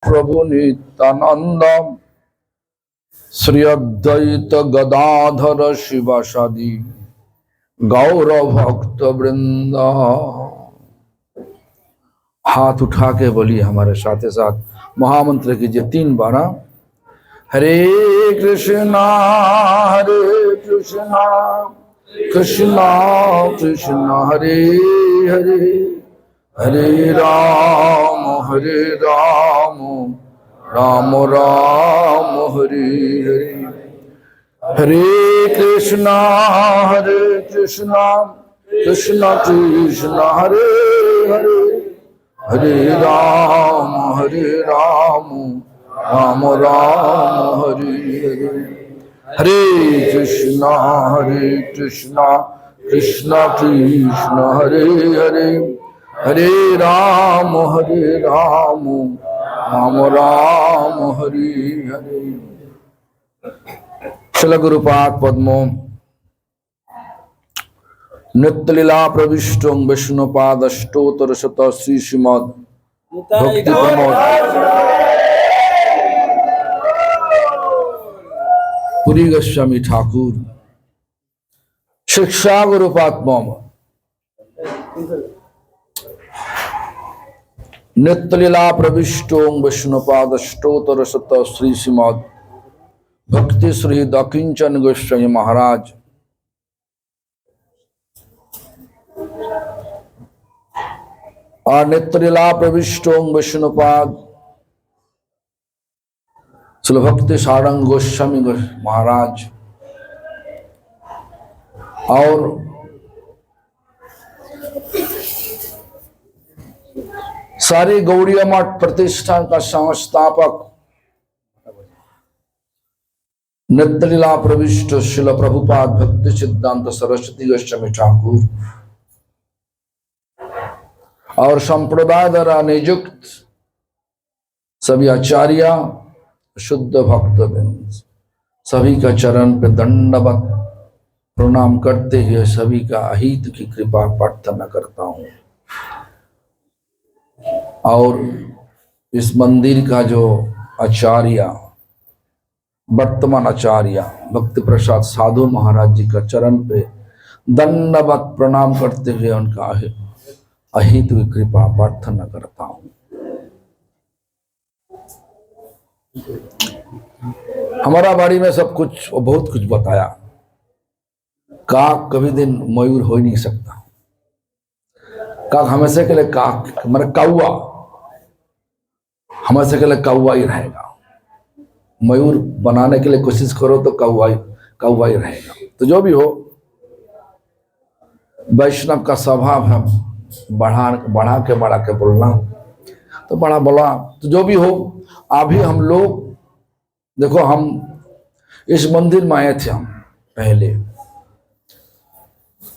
प्रभु नित्यानंद श्री अद्वैत गदाधर शिवासादि गौर भक्त वृंद। हाथ उठा के बोलिए हमारे साथ साथ महामंत्र कीजिए 3 बार। हरे कृष्णा कृष्णा कृष्णा हरे हरे, हरे राम राम राम हरे हरे। हरे कृष्णा कृष्णा कृष्णा हरे हरे, हरे राम राम राम हरे हरे। हरे कृष्णा कृष्णा कृष्णा हरे हरे, हरे राम राम हरे हरे। श्रील गुरुपाद पद्मो नित्यलीला प्रविष्टो विष्णुपाद अष्टोत्तर शत श्री श्रीमद भक्ति प्रमोद पुरी गोस्वामी ठाकुर शिक्षा गुरुपात्मा नित्यलीला प्रविष्टो विष्णुपाद अष्टोत्तर शत श्री श्रीमद भक्ति श्री दकिंचन गोस्वामी महाराज और नित्यलीला प्रविष्टो विष्णुपाद श्री भक्ति सारंग गोस्वामी महाराज और सारी गौड़ीय मठ प्रतिष्ठान का संस्थापक नित्यलीला प्रविष्ट शिल प्रभुपाद भक्ति सिद्धांत सरस्वती गोस्वामी ठाकुर और संप्रदाय द्वारा नियुक्त सभी आचार्य शुद्ध भक्तवृंद सभी का चरण पे दंडवत प्रणाम करते हुए सभी का अहित की कृपा प्रार्थना करता हूँ। और इस मंदिर का जो आचार्य वर्तमान आचार्य भक्ति प्रसाद साधु महाराज जी का चरण पे दंडवत प्रणाम करते हुए उनका अहित की कृपा प्रार्थना करता हूँ। हमारा बाड़ी में सब कुछ बहुत कुछ बताया। काक कभी दिन मयूर हो ही नहीं सकता। काक हमेशा के लिए काक मतलब कौआ हमेशा के लिए कौआ ही रहेगा। मयूर बनाने के लिए कोशिश करो तो कौआ ही रहेगा। तो जो भी हो वैष्णव का स्वभाव है बढ़ा के बोलना, तो बड़ा बोला। तो जो भी हो अभी हम लोग देखो, हम इस मंदिर में आए थे हम पहले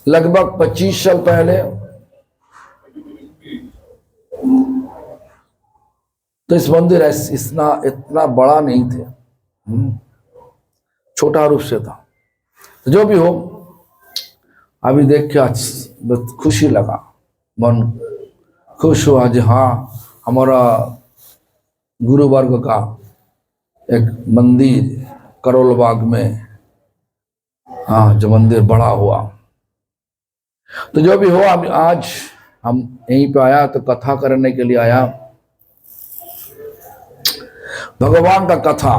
लगभग 25 साल पहले। तो इस मंदिर इतना बड़ा नहीं थे, छोटा रूप से था। तो जो भी हो अभी देख के आज खुशी लगा, मन खुश हुआ जी हाँ हमारा गुरु वर्ग का एक मंदिर करोल बाग में, हाँ जो मंदिर बड़ा हुआ। तो जो भी हो अभी आज हम यहीं पे आया तो कथा करने के लिए आया। भगवान का कथा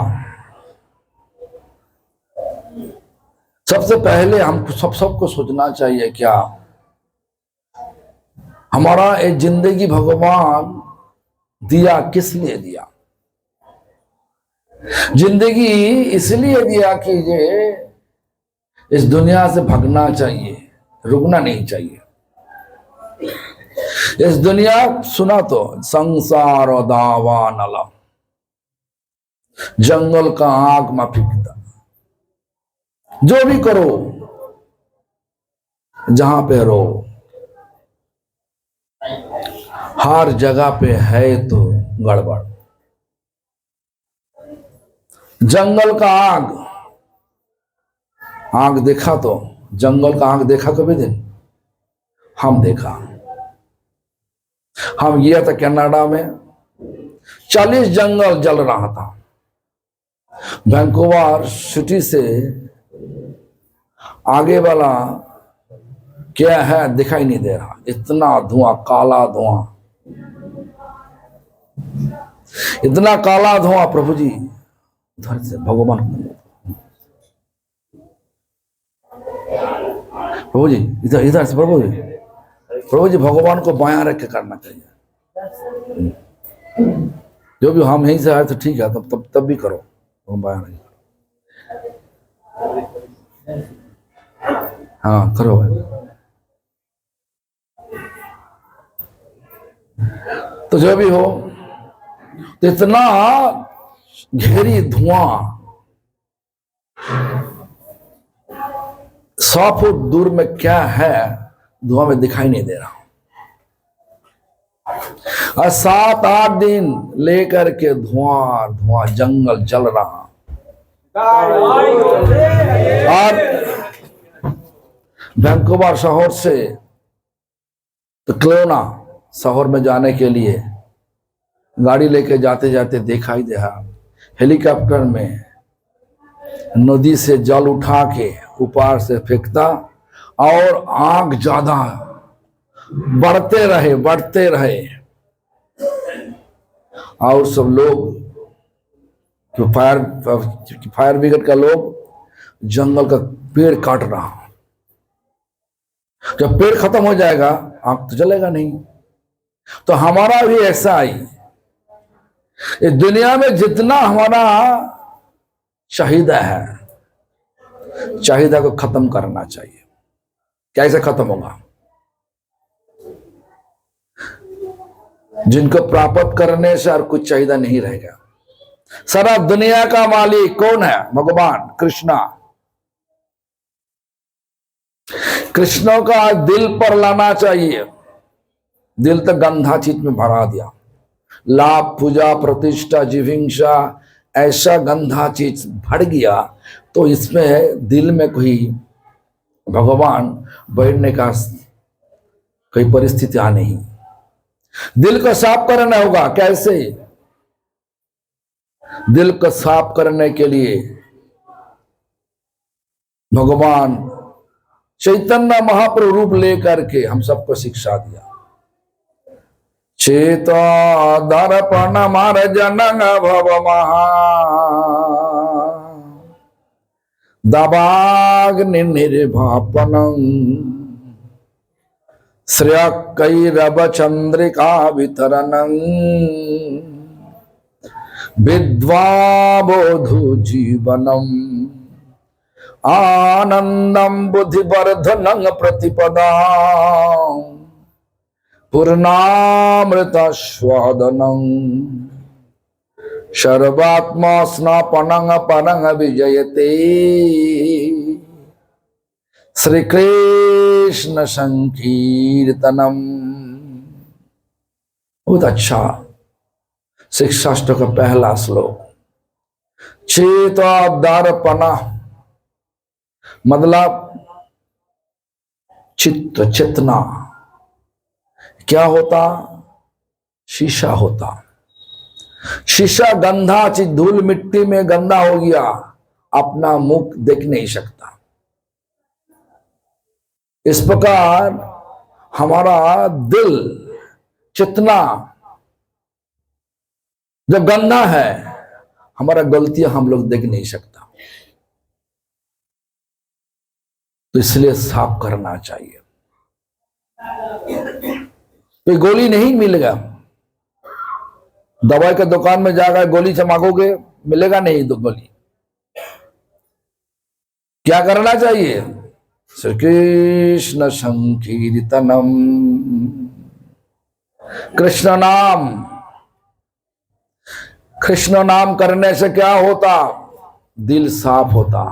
सबसे पहले हमको सबको सोचना चाहिए क्या हमारा ये जिंदगी भगवान दिया किस लिए दिया। जिंदगी इसलिए दिया कि ये इस दुनिया से भागना चाहिए, रुकना नहीं चाहिए। इस दुनिया सुना तो संसार दावा नला, जंगल का आग में फिकता। जो भी करो जहां पे रहो हर जगह पे है तो गड़बड़। जंगल का आग देखा तो जंगल का आग देखा कभी दिन? हम देखा। हम गया था कनाडा में, 40 जंगल जल रहा था। वैंकूवर सिटी से आगे वाला क्या है दिखाई नहीं दे रहा, इतना धुआं, काला धुआं, इतना काला धुआं। प्रभु जी उधर से भगवान, प्रभु जी इधर इधर से, प्रभु जी भगवान को बायां रख के करना चाहिए। जो भी हम यहीं से आए तो ठीक है, तब भी करो, बायां नहीं करो। हाँ करो भाई। तो जो भी हो, तो इतना घेरी धुआं, 100 फुट दूर में क्या है धुआं में दिखाई नहीं दे रहा। और 7-8 दिन लेकर के धुआं धुआं जंगल जल रहा। और वैंकूवर शहर से तो क्लोना शहर में जाने के लिए गाड़ी लेके जाते जाते दिखाई दे हेलीकॉप्टर में नदी से जल उठा के ऊपर से फेंकता, और आग ज्यादा बढ़ते रहे। और सब लोग फायर ब्रिगेड का लोग जंगल का पेड़ काट रहा। जब पेड़ खत्म हो जाएगा आग तो जलेगा नहीं। तो हमारा भी ऐसा ही, इस दुनिया में जितना हमारा चाहिदा है, चाहिदा को खत्म करना चाहिए। कैसे खत्म होगा? जिनको प्राप्त करने से और कुछ चाहिदा नहीं रहेगा। सारा दुनिया का मालिक कौन है? भगवान कृष्णा। कृष्णों का दिल पर लाना चाहिए। दिल तक गंधा चीज में भरा दिया, लाभ, पूजा, प्रतिष्ठा, जिभिंसा, ऐसा गंधा चीज भर गया, तो इसमें दिल में कोई भगवान बैठने का कोई परिस्थिति आ नहीं। दिल को साफ करना होगा। कैसे? दिल को साफ करने के लिए भगवान चैतन्य महाप्रभु रूप लेकर के हम सबको शिक्षा दिया। चेतो दर्पण मार्जन भव महा दबाग्नि निर्वापनं श्रेयकैरव चंद्रिका वितरणं विद्वाबोधु जीवनम आनंदम बुद्धिवर्धनं प्रतिपदा पूर्णामृत स्वादनं सर्वात्मा स्नापनं परं विजयते श्री कृष्ण संकीर्तनम। बहुत अच्छा शिक्षाष्टक का पहला श्लोक। चेतो दर्पण मतलब चित्त, चेतना क्या होता? शीशा होता। शीशा गंधा चीज, धूल मिट्टी में गंदा हो गया, अपना मुख देख नहीं सकता। इस प्रकार हमारा दिल, चेतना जब गंदा है, हमारा गलतियां हम लोग देख नहीं सकता। तो इसलिए साफ करना चाहिए। तो गोली नहीं मिलेगा। दवाई के दुकान में जाकर गोली से मांगोगे, मिलेगा नहीं। तो गोली क्या करना चाहिए? श्री कृष्ण संकीर्तनम, कृष्ण नाम। कृष्ण नाम करने से क्या होता? दिल साफ होता।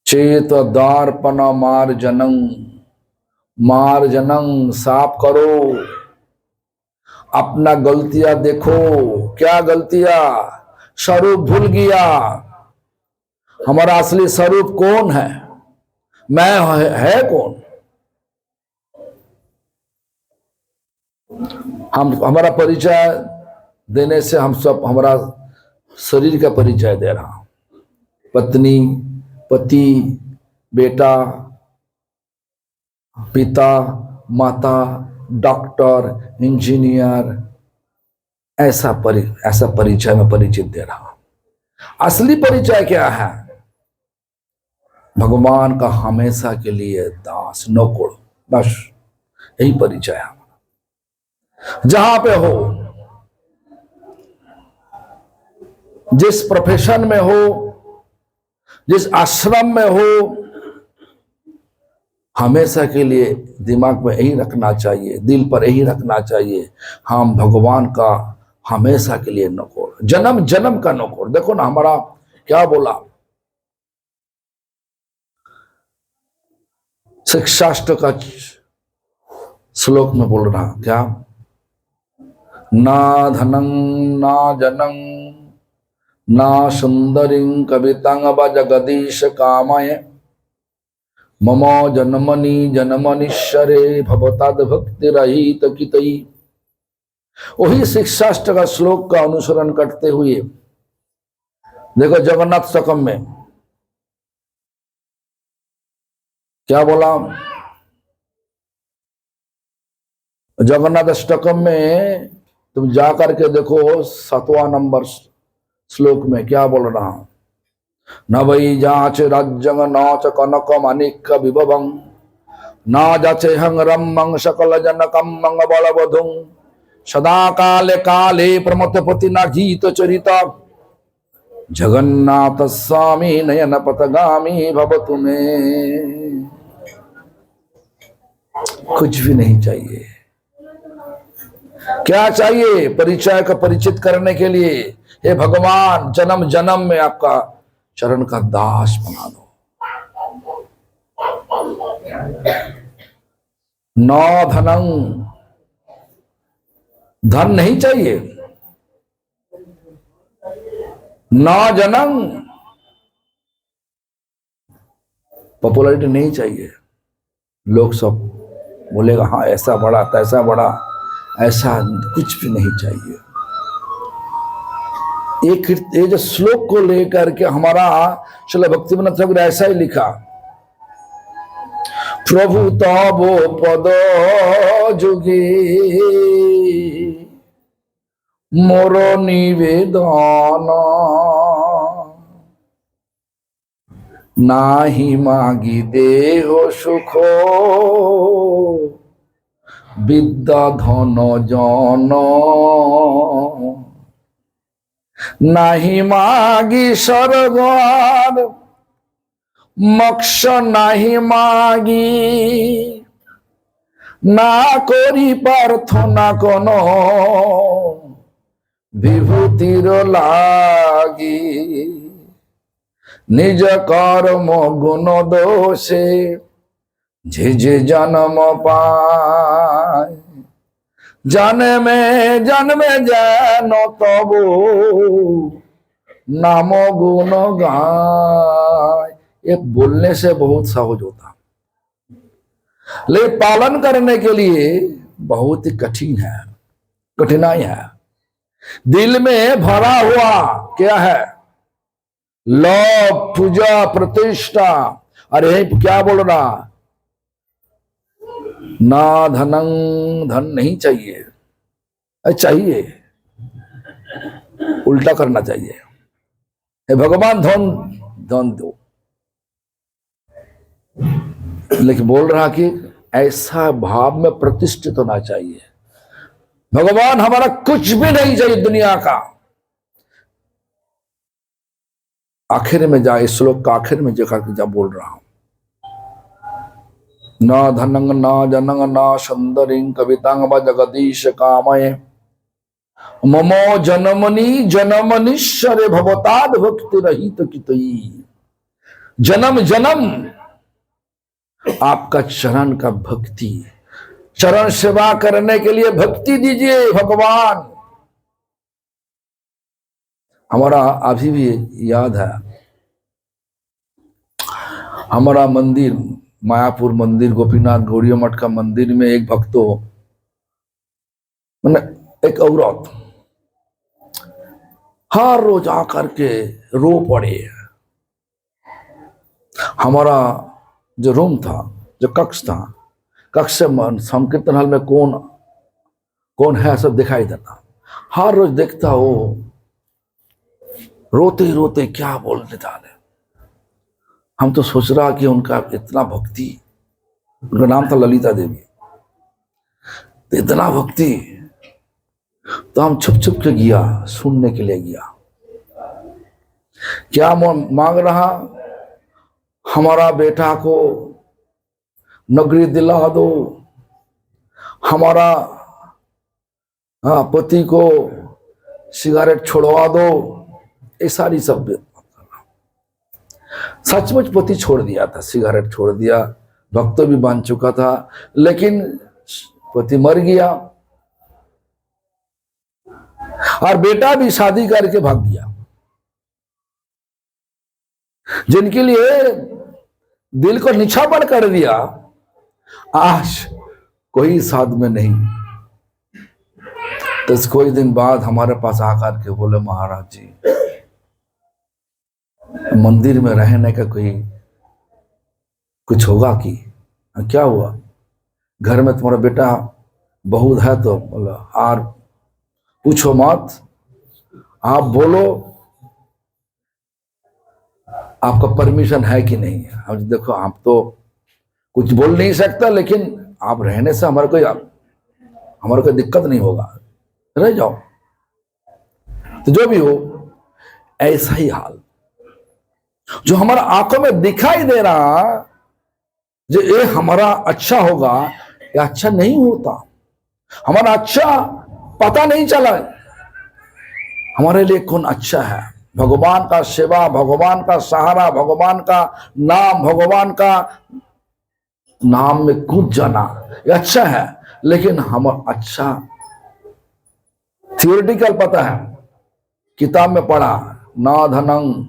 चेत दर्पण मार्जनं, मार्जनं साफ करो। अपना गलतियां देखो। क्या गलतियां? स्वरूप भूल गया। हमारा असली स्वरूप कौन है? मैं है कौन? हमारा परिचय देने से हम सब हमारा शरीर का परिचय दे रहा हूं। पत्नी, पति, बेटा, पिता, माता, डॉक्टर, इंजीनियर, ऐसा परिचय में परिचित दे रहा हूं। असली परिचय क्या है? भगवान का हमेशा के लिए दास, नौकर, बस यही परिचय है। जहां पे हो, जिस प्रोफेशन में हो, जिस आश्रम में हो, हमेशा के लिए दिमाग में यही रखना चाहिए, दिल पर यही रखना चाहिए, हम भगवान का हमेशा के लिए नौकर, जन्म जन्म का नौकर। देखो ना, हमारा क्या बोला शिक्षाष्ट का श्लोक में बोल रहा, क्या? ना धनं ना जनं ना सुंदरिं कवितांग जगदीश कामय मम जन्मनि जन्मनिश्वरे भवताद भक्ति रहित कितई। वही शिक्षाष्ट का श्लोक का अनुसरण करते हुए देखो जगन्नाथ सकम में क्या बोला। जगन्नाथ अष्टकम में तुम जाकर के देखो 7वां नंबर श्लोक में क्या बोल रहा हूं। न वै जाच राज्यंग नाच कनक मानिक विभवं ना जाचे हंग सकल जनकम मंग बलवधुं सदा काले काले प्रमथपति न गीत चरिता जगन्नाथ स्वामी नयन पथगामी भवतु में। कुछ भी नहीं चाहिए। क्या चाहिए? परिचय का परिचित करने के लिए, हे भगवान, जन्म जन्म में आपका चरण का दास बना दो। नौ धनं, धन नहीं चाहिए। नौ जनम, पॉपुलैरिटी नहीं चाहिए। लोग सब बोलेगा हाँ ऐसा बड़ा तैसा बड़ा, ऐसा कुछ भी नहीं चाहिए। ये जो श्लोक को लेकर के हमारा श्रील भक्तिविनोद ठाकुर ऐसा ही लिखा, प्रभु तबो पद जुगे मोर निवेदन नाही मागी देह सुख विद्या धन जन नाही मागी स्वर्गार मोक्ष नाही मागी ना करी प्रार्थना कोनो विभूतिर लागी निज कर्म गुण दोषे झिझे जन्म पाए जन्मे जन तबो नाम गुण गाय। ये बोलने से बहुत सहज होता, लेकिन पालन करने के लिए बहुत ही कठिन है, कठिनाई है। दिल में भरा हुआ क्या है? लव, पूजा, प्रतिष्ठा। अरे क्या बोल रहा? ना धनं, धन नहीं चाहिए। चाहिए उल्टा करना चाहिए, हे भगवान धन धन दो। लेकिन बोल रहा कि ऐसा भाव में प्रतिष्ठित होना चाहिए। भगवान हमारा कुछ भी नहीं चाहिए दुनिया का। आखिर में जा, इस श्लोक का आखिर में जाकर जा बोल रहा हूं, न धनंग न जनंग न सुंदरिंग कवितांग जगदीश कामय ममो जन्मनि जन्मनिश्वरे भवताद भक्ति रहित कितई। जन्म जन्म आपका चरण का भक्ति, चरण सेवा करने के लिए भक्ति दीजिए भगवान। हमारा अभी भी याद है, हमारा मंदिर मायापुर मंदिर, गोपीनाथ गौड़िया मठ का मंदिर में एक भक्तों मैंने एक औरत हर रोज आकर के रो पड़े। हमारा जो रूम था, जो कक्ष था, कक्ष से संकीर्तन हॉल में कौन कौन है सब दिखाई देता। हर रोज देखता हो रोते रोते क्या बोलने जाने। हम तो सोच रहा कि उनका इतना भक्ति, उनका नाम था ललिता देवी, तो इतना भक्ति, तो हम छुप छुप के गया, सुनने के लिए गया। क्या मांग रहा, हमारा बेटा को नौकरी दिला दो, हमारा पति को सिगरेट छोड़वा दो, ये सारी सब। सचमुच पति छोड़ दिया था, सिगरेट छोड़ दिया, भक्त भी बन चुका था, लेकिन पति मर गया और बेटा भी शादी करके भाग गया। जिनके लिए दिल को निछावर कर दिया, आज कोई साथ में नहीं। तो कोई दिन बाद हमारे पास आकर के बोले, महाराज जी मंदिर में रहने का कोई कुछ होगा कि? क्या हुआ? घर में तुम्हारा बेटा बहुत है, तो बोला और पूछो मत, आप बोलो आपका परमिशन है कि नहीं। हम देखो, आप तो कुछ बोल नहीं सकता, लेकिन आप रहने से हमारा कोई दिक्कत नहीं होगा, रह जाओ। तो जो भी हो, ऐसा ही हाल जो हमारा आंखों में दिखाई दे रहा, जो ये हमारा अच्छा होगा, ये अच्छा नहीं होता। हमारा अच्छा पता नहीं चला हमारे लिए कौन अच्छा है। भगवान का सेवा, भगवान का सहारा, भगवान का नाम, भगवान का नाम में कूद जाना, ये अच्छा है। लेकिन हम अच्छा थियोरिटिकल पता है, किताब में पढ़ा, ना धनंग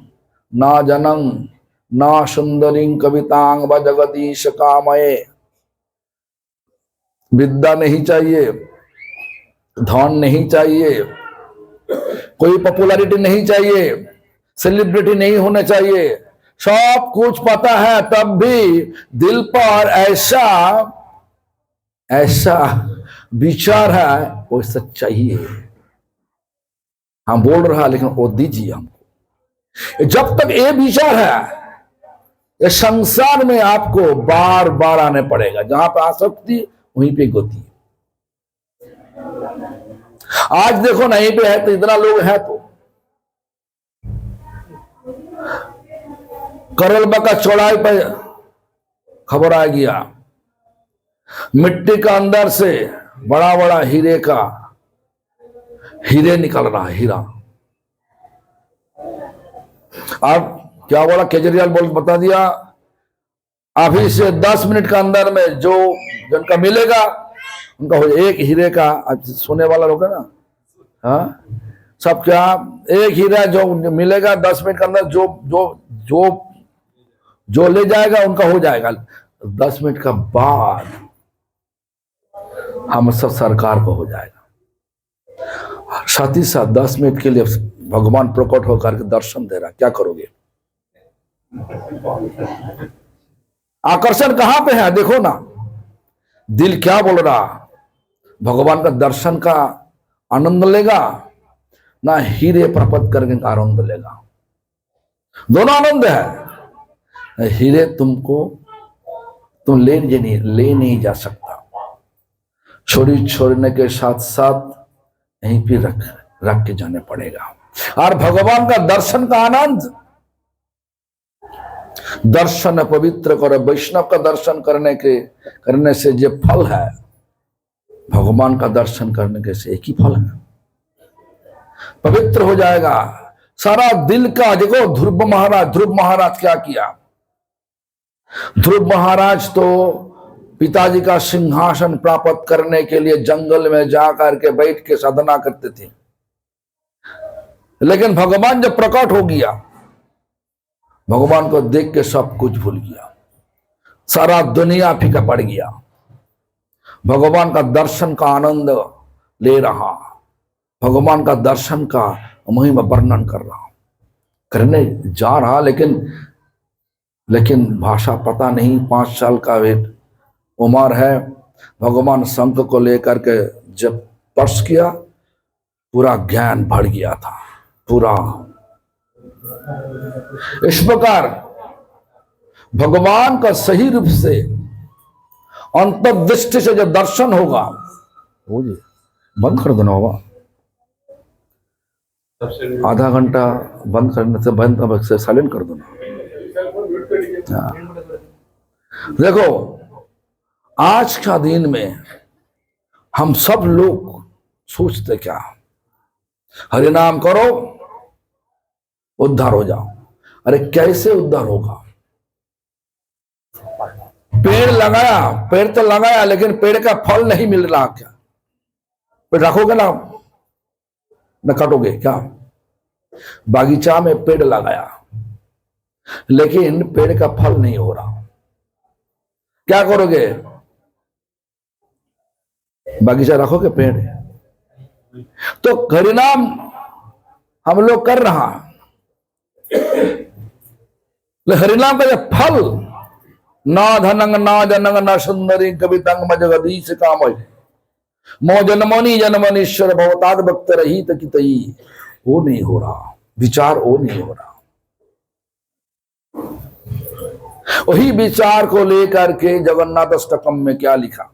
ना जनंग ना सुंदरिंग कवितांग व जगदीश कामये। विद्या नहीं चाहिए, धन नहीं चाहिए, कोई पॉपुलैरिटी नहीं चाहिए, सेलिब्रिटी नहीं होने चाहिए, सब कुछ पता है, तब भी दिल पर ऐसा विचार है, वो सच्चाई है। हम बोल रहा, लेकिन वो दीजिए हमको। जब तक ये विचार है, ये संसार में आपको बार बार आने पड़ेगा। जहां पर आसक्ति, वहीं पे गति। आज देखो नहीं पे है तो इतना लोग है, तो करोलबा का चौड़ाई पर खबर आ गया, मिट्टी का अंदर से बड़ा बड़ा हीरे निकल रहा है, हीरा। अब क्या बोला केजरीवाल, बता दिया अभी से 10 मिनट के अंदर में जो जिनका मिलेगा उनका हो, एक हीरे का, सोने वाला लोग है ना, हाँ, सब क्या, एक हीरा जो मिलेगा 10 मिनट के अंदर, जो जो जो जो ले जाएगा उनका हो जाएगा। 10 मिनट का बाद हम सब सरकार को हो जाएगा। साथ ही साथ 10 मिनट के लिए भगवान प्रकट होकर के दर्शन दे रहा, क्या करोगे? आकर्षण कहां पे है, देखो ना। दिल क्या बोल रहा, भगवान का दर्शन का आनंद लेगा ना हीरे प्राप्त करने का आनंद लेगा? दोनों आनंद है। हीरे तुम ले नहीं जा सकता, छोड़ने के साथ साथ यहीं पे रख के जाने पड़ेगा। और भगवान का दर्शन का आनंद, दर्शन पवित्र करो। वैष्णव का दर्शन करने से जो फल है, भगवान का दर्शन करने के से एक ही फल है, पवित्र हो जाएगा सारा दिल का। देखो ध्रुव महाराज क्या किया। ध्रुव महाराज तो पिताजी का सिंहासन प्राप्त करने के लिए जंगल में जाकर के बैठ के साधना करते थे, लेकिन भगवान जब प्रकट हो गया, भगवान को देख के सब कुछ भूल गया, सारा दुनिया फीका पड़ गया। भगवान का दर्शन का आनंद ले रहा, भगवान का दर्शन का महिमा वर्णन कर रहा, करने जा रहा, लेकिन भाषा पता नहीं। 5 साल का उम्र है। भगवान शंख को लेकर के जब स्पर्श किया, पूरा ज्ञान बढ़ गया था पूरा। इस प्रकार भगवान का सही रूप से अंतर्दृष्टि से जब दर्शन होगा, वो जी बंद कर देना होगा, आधा घंटा बंद करने से बंद से साइलेंट कर देना। देखो आज का दिन में हम सब लोग सोचते क्या, हरि नाम करो उद्धार हो जाओ। अरे कैसे उद्धार होगा? पेड़ लगाया, पेड़ तो लगाया, लेकिन पेड़ का फल नहीं मिल रहा। क्या पेड़ रखोगे ना, न काटोगे क्या? बागीचा में पेड़ लगाया, लेकिन पेड़ का फल नहीं हो रहा, क्या करोगे? बागीचा रखोगे पेड़? तो हरिनाम हम लोग कर रहा, हरिनाम का जब फल ना धनंग ना जनंग ना सुंदरी कवितंग जगदीश काम मो जनमनी जनमनीश्वर भवताद भक्त रही तकी, वो नहीं हो रहा, विचार वो नहीं हो रहा। वही विचार को लेकर के जगन्नाथ अष्टकम में क्या लिखा,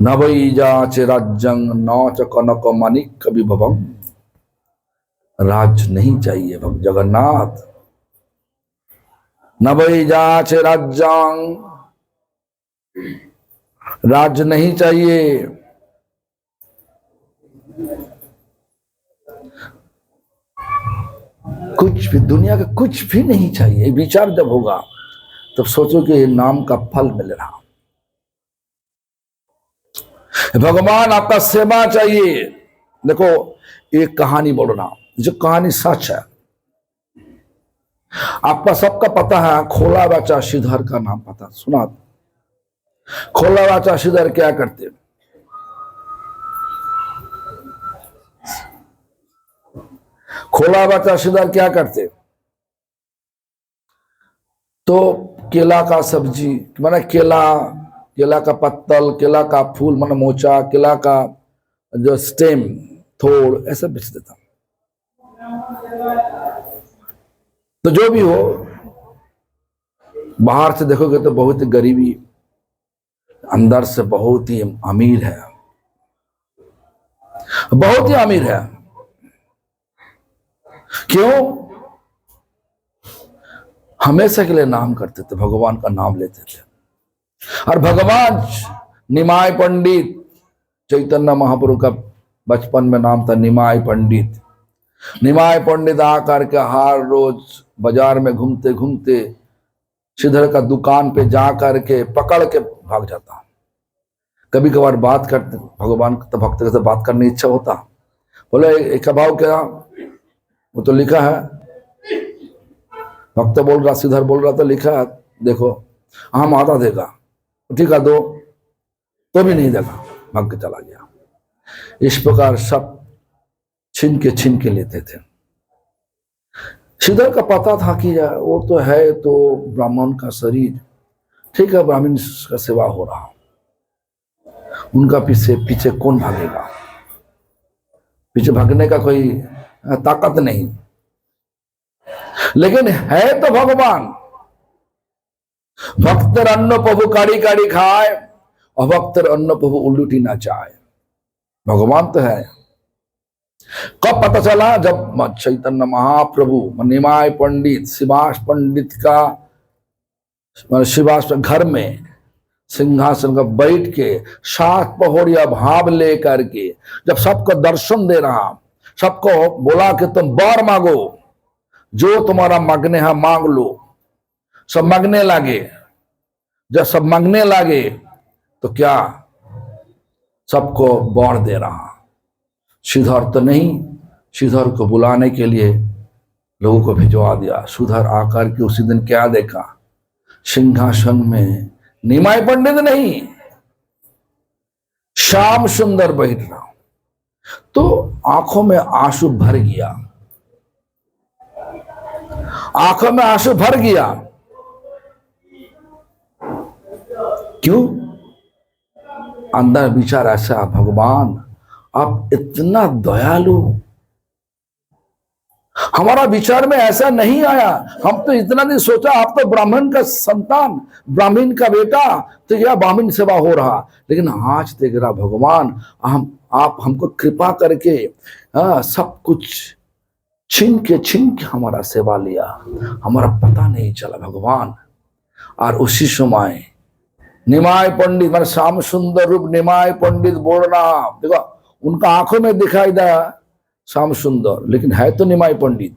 न वही जाच राज्यंग नौच कनक मानिक विभवम। राज नहीं चाहिए भक्त जगन्नाथ, न वही जाच राज्यंग, राज नहीं चाहिए। कुछ भी दुनिया का कुछ भी नहीं चाहिए। विचार जब होगा तब सोचो कि नाम का फल मिल रहा। भगवान आपका सेवा चाहिए। देखो एक कहानी बोल रहा, जो कहानी सच है। आपका सबका पता है, खोला बाचा श्रीधर का नाम पता सुना? खोला बाचा श्रीधर क्या करते? खोला बाचा श्रीधर क्या करते? तो केला का सब्जी, माने केला का पत्तल, केला का फूल माने मोचा, केला का जो स्टेम थोड़, ऐसा बेच देता। तो जो भी हो, बाहर से देखोगे तो बहुत ही गरीबी, अंदर से बहुत ही अमीर है, बहुत ही अमीर है। क्यों? हमेशा के लिए नाम करते थे, भगवान का नाम लेते थे। और भगवान निमाय पंडित, चैतन्य महाप्रभु का बचपन में नाम था निमाय पंडित। निमाय पंडित आकर के हर रोज बाजार में घूमते घूमते श्रीधर का दुकान पे जा करके पकड़ के भाग जाता। कभी कभार बात करते, भगवान तो भक्त के साथ बात करने की इच्छा होता, बोले एक भाव क्या, वो तो लिखा है, भक्त बोल रहा, श्रीधर बोल रहा, तो लिखा है देखो, हम आधा देगा, ठीक है दो, तो भी नहीं देगा, भाग के चला गया। इस प्रकार सब छीन के लेते थे। श्रीधर का पता था कि वो तो है तो ब्राह्मण का शरीर, ठीक है, ब्राह्मण का सेवा हो रहा, उनका पीछे कौन भागेगा? पीछे भागने का कोई ताकत नहीं। लेकिन है तो भगवान। भक्त अन्न प्रभु काड़ी काड़ी खाए, अभक्त अन्न प्रभु उल्टी ना चाहे। भगवान तो है। कब पता चला? जब चैतन्य महाप्रभु निमाय पंडित शिवास पंडित का शिवास घर में सिंहासन का बैठ के 7 पहोरिया भाव लेकर के जब सबको दर्शन दे रहा, सबको बोला कि तुम वर मांगो, जो तुम्हारा मांगने है मांग लो। सब मांगने लगे। जब सब मांगने लगे तो क्या सबको वर दे रहा। श्रीधर तो नहीं, श्रीधर को बुलाने के लिए लोगों को भिजवा दिया। श्रीधर आकर के उसी दिन क्या देखा? सिंहासन में निमाय पंडित नहीं, श्याम सुंदर बैठ रहा, तो आंखों में आंसू भर गया, आंखों में आंसू भर गया। क्यों? अंदर विचार ऐसा, भगवान आप इतना दयालु, हमारा विचार में ऐसा नहीं आया। हम तो इतना नहीं सोचा, आप तो ब्राह्मण का संतान, ब्राह्मण का बेटा, तो यह ब्राह्मण सेवा हो रहा। लेकिन आज देख रहा भगवान, आप हमको कृपा करके सब कुछ छीन के हमारा सेवा लिया, हमारा पता नहीं चला भगवान। और उसी समय निमाय पंडित, मतलब श्याम सुंदर रूप निमाय पंडित बोल रहा, देखो उनका आंखों में दिखाई दिया श्याम सुंदर, लेकिन है तो निमाय पंडित।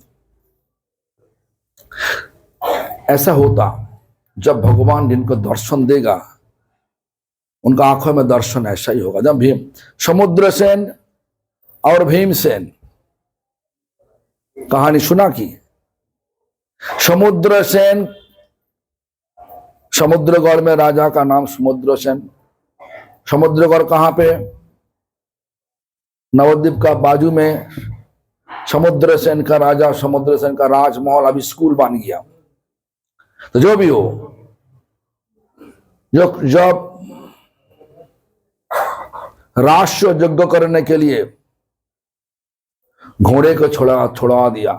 ऐसा होता जब भगवान जिनको दर्शन देगा, उनका आंखों में दर्शन ऐसा ही होगा। जब भीम, समुद्रसेन और भीमसेन कहानी सुना की, समुद्रसेन, समुद्रगढ़ में राजा का नाम समुद्रसेन। समुद्रगढ़ कहां पे? नवद्वीप का बाजू में समुद्रसेन का राजा, समुद्रसेन का राजमहल अभी स्कूल बन गया। तो जो भी हो, जब राष्ट्र यज्ञ करने के लिए घोड़े को छोड़ा दिया,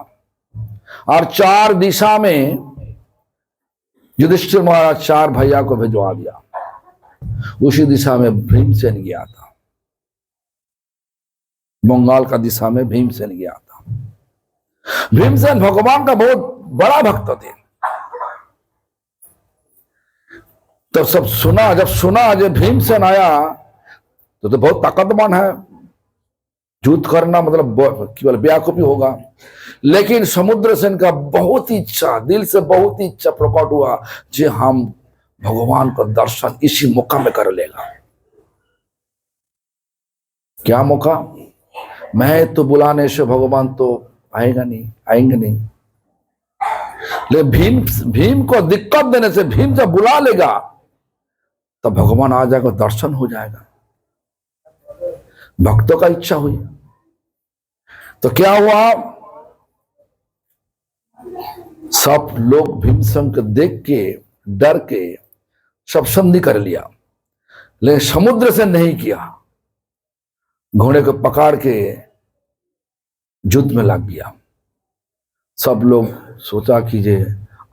और चार दिशा में युधिष्ठिर महाराज चार भैया को भिजवा दिया। उसी दिशा में भीमसेन गया था, बंगाल का दिशा में भीमसेन गया था। भीमसेन भगवान का बहुत बड़ा भक्त थे। तो सब सुना, जब सुना जब भीमसेन आया तो बहुत ताकतवान है, युद्ध करना मतलब केवल बेवकूफी होगा। लेकिन समुद्रसेन का बहुत इच्छा, दिल से बहुत इच्छा प्रकट हुआ कि हम भगवान का दर्शन इसी मौका में कर लेगा। क्या मौका? मैं तो बुलाने से भगवान तो आएंगे नहीं। लेकिन भीम को दिक्कत देने से, भीम जब बुला लेगा तब भगवान आ जाएगा, दर्शन हो जाएगा। भक्तों का इच्छा हुई तो क्या हुआ, सब लोग भीमसेन को देख के डर के सब संधि कर लिया, लेकिन समुद्र से नहीं किया। घोड़े को पकड़ के युद्ध में लग गया। सब लोग सोचा कि जे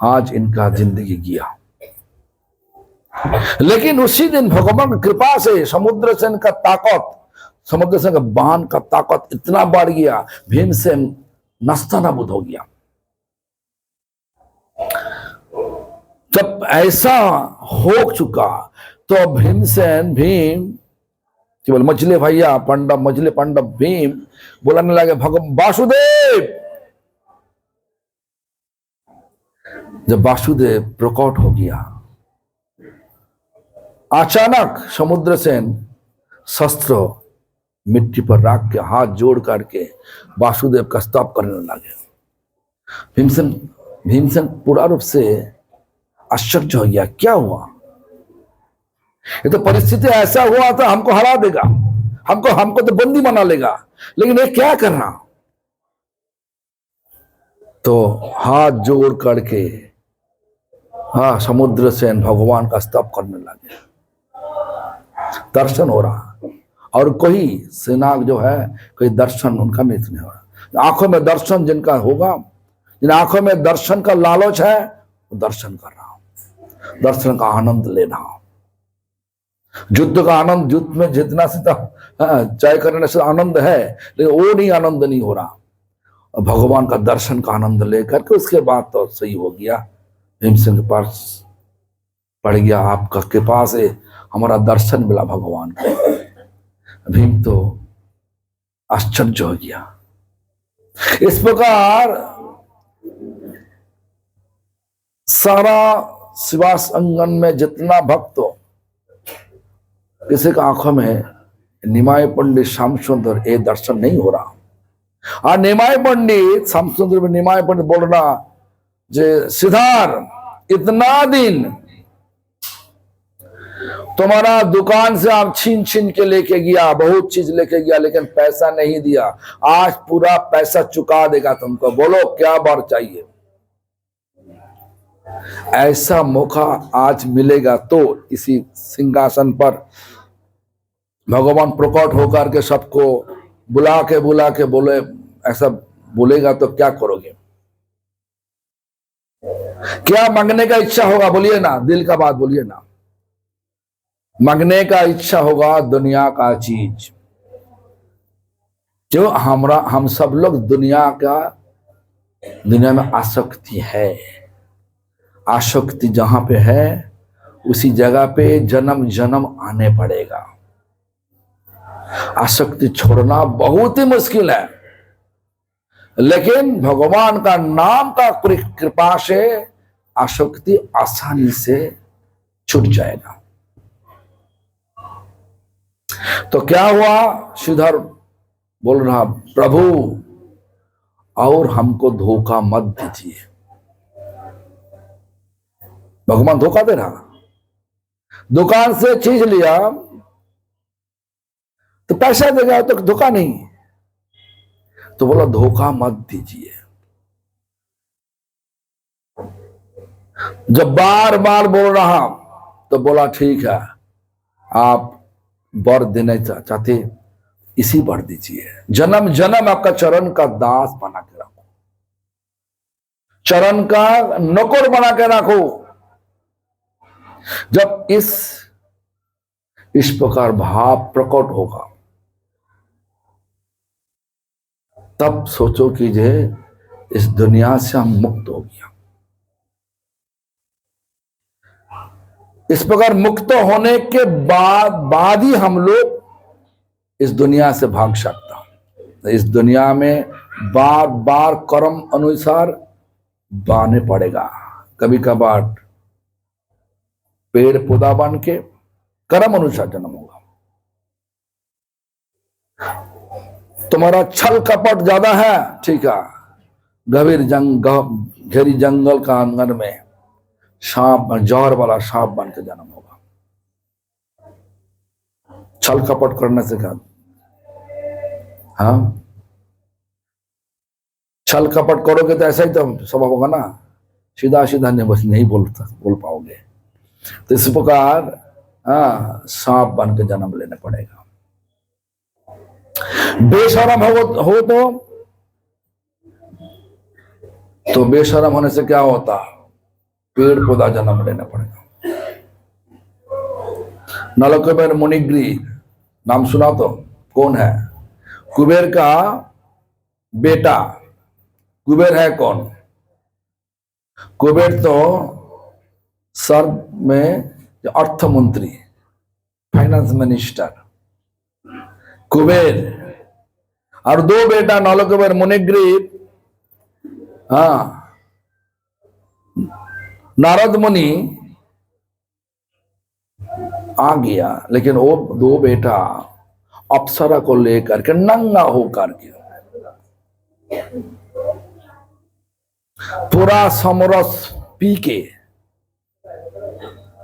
आज इनका जिंदगी गया। लेकिन उसी दिन भगवान की कृपा से समुद्रसेन का ताकत, समुद्रसेन का बाण का ताकत इतना बढ़ गया, भीमसेन नस्तानाबूद हो गया। जब ऐसा हो चुका तो भीमसेन, भीम केवल मछली भैया पांडव, मछली पांडव भीम बोलने लगे भगवान वासुदेव। जब वासुदेव प्रकट हो गया, अचानक समुद्रसेन शस्त्र मिट्टी पर रख के हाथ जोड़ करके वासुदेव का स्तव करने लगे। भीमसेन पूरा रूप से आश्चर्य हो गया, क्या हुआ? ये तो परिस्थिति ऐसा हुआ था हमको हरा देगा, हमको तो बंदी बना लेगा, लेकिन ये क्या कर रहा? तो हाथ जोड़ करके समुद्रसेन भगवान का स्तव करने लगे। दर्शन हो रहा, और कोई सेना जो है, कोई दर्शन उनका नहीं हो रहा। आंखों में दर्शन जिनका होगा, जिन आंखों में दर्शन का लालच है, वो दर्शन कर रहा, दर्शन का आनंद ले रहा। युद्ध का आनंद, युद्ध में जितना से जय करने से आनंद है, लेकिन वो नहीं, आनंद नहीं हो रहा। भगवान का दर्शन का आनंद लेकर के उसके बाद तो सही हो गया। भीमसेन के पास पड़ गया, आपका कृपा से हमारा दर्शन मिला भगवान का। भीम तो आश्चर्य हो गया। इस प्रकार सारा शिवास अंगन में जितना भक्त हो, किसी का आंखों में निमाय पंडित श्याम सुंदर ये दर्शन नहीं हो रहा। और निमाय पंडित श्याम सुंदर में निमाय पंडित बोल रहा जे सिद्धार्थ, इतना दिन तुम्हारा दुकान से आप छीन छीन के लेके गया, बहुत चीज लेके गया, लेकिन पैसा नहीं दिया। आज पूरा पैसा चुका देगा तुमको। बोलो क्या बार चाहिए? ऐसा मौका आज मिलेगा तो इसी सिंहासन पर भगवान प्रकट होकर के सबको बुला के बोले, ऐसा बोलेगा तो क्या करोगे? क्या मांगने का इच्छा होगा? बोलिए ना, दिल का बात बोलिए ना। मांगने का इच्छा होगा दुनिया का चीज, जो हम सब लोग दुनिया में आसक्ति है। आसक्ति जहां पे है उसी जगह पे जन्म जन्म आने पड़ेगा। आसक्ति छोड़ना बहुत ही मुश्किल है, लेकिन भगवान का नाम का कृपा से आसक्ति आसानी से छूट जाएगा। तो क्या हुआ? श्रीधर बोल रहा, प्रभु और हमको धोखा मत दीजिए। भगवान धोखा दे रहा। दुकान से चीज लिया तो पैसा देगा, तो धोखा नहीं। तो बोला धोखा मत दीजिए। जब बार बार बोल रहा तो बोला ठीक है, आप वर देना चाहते इसी वर दीजिए। जन्म जन्म आपका चरण का दास बना के रखो, चरण का नौकर बना के रखो। जब इस प्रकार भाव प्रकट होगा तब सोचो कि जे इस दुनिया से हम मुक्त हो गया। इस प्रकार मुक्त होने के बाद ही हम लोग इस दुनिया से भाग सकता। इस दुनिया में बार बार कर्म अनुसार बाने पड़ेगा। कभी कभार पेड़ पौधा बन के कर्म अनुसार जन्म होगा। तुम्हारा छल कपट ज्यादा है, ठीक है, घेरी जंगल का आंगन में सांप, जहर वाला सांप बन के जन्म होगा। छल कपट करने से क्या? हाँ, छल कपट करोगे तो ऐसा ही तो स्वभाव होगा ना, सीधा सीधा नहीं बोल पाओगे। तो इस प्रकार सांप बन के जन्म लेना पड़ेगा। बेशरम हो तो बेशरम होने से क्या होता? पेड़ पौधा जन्म लेना पड़ेगा। नलकुबेर मुनिग्रीव नाम सुना तो? कौन है? कुबेर का बेटा। कुबेर है कौन? कुबेर तो सर्व में अर्थ मंत्री, फाइनेंस मिनिस्टर कुबेर। और दो बेटा नलकुबेर मुनिग्रीव। नारद मुनि आ गया, लेकिन वो दो बेटा अप्सरा को लेकर के नंगा होकर के पूरा समरस पी के,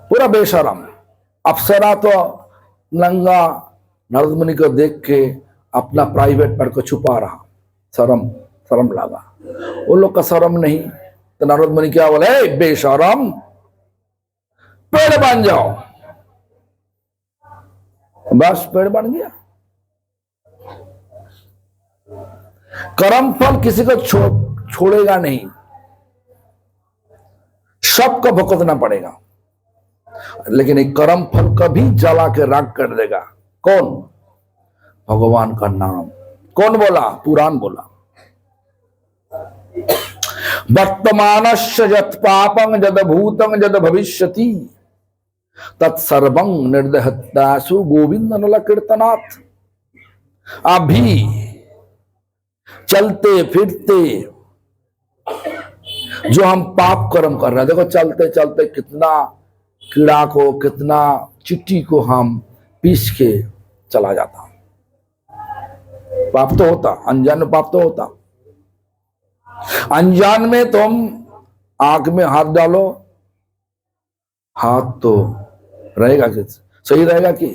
पूरा बेशरम। अप्सरा तो नंगा नारद मुनि को देख के अपना प्राइवेट पार्ट को छुपा रहा, शर्म लगा। वो लोग का शर्म नहीं, तो नारद मुनि क्या बोले? बेशरम, पेड़ बन जाओ। बस पेड़ बन गया। कर्म फल किसी को छोड़ेगा नहीं, सबको भुगतना पड़ेगा, लेकिन एक कर्म फल कभी जला के राख कर देगा। कौन? भगवान का नाम। कौन बोला? पुराण बोला। वर्तमानस्य यत् पापं यद भूतं यद भविष्यति तत्सर्वं निर्दहत्यासु गोविंद नल कीर्तनात्। अभी चलते फिरते जो हम पाप कर्म कर रहे हैं, देखो चलते चलते कितना कीड़ा को, कितना चिट्टी को हम पीस के चला जाता। पाप तो होता, अनजान में पाप तो होता। अनजान में तुम आंख में हाथ डालो, हाथ तो रहेगा, सही रहेगा कि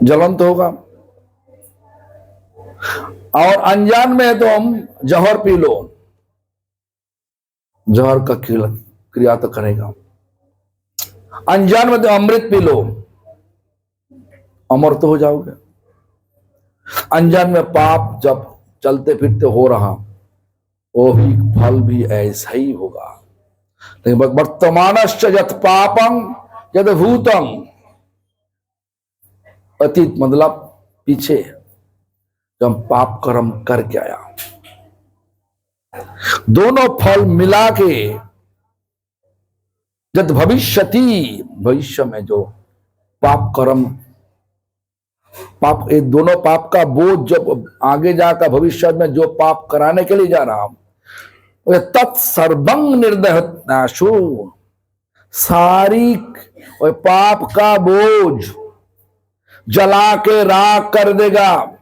ज्वलंत होगा। और अनजान में तो हम जहर पी लो, जहर का क्रिया तो करेगा। अनजान में तो अमृत पी लो, अमर तो हो जाओगे। अनजान में पाप जब चलते फिरते हो रहा, वो भी फल भी ऐसा ही होगा। लेकिन वर्तमानश्च यत् पापं यद भूतम, अतीत मतलब पीछे जब हम पाप कर्म करके आया, दोनों फल मिला के यद भविष्यति, भविष्य में जो पाप कर्म, पाप, ये दोनों पाप का बोझ जब आगे जाकर भविष्य में जो पाप कराने के लिए जा रहा हूं, तत्सर्वं निर्दहत्नाशु, सारी और पाप का बोझ जला के राख कर देगा।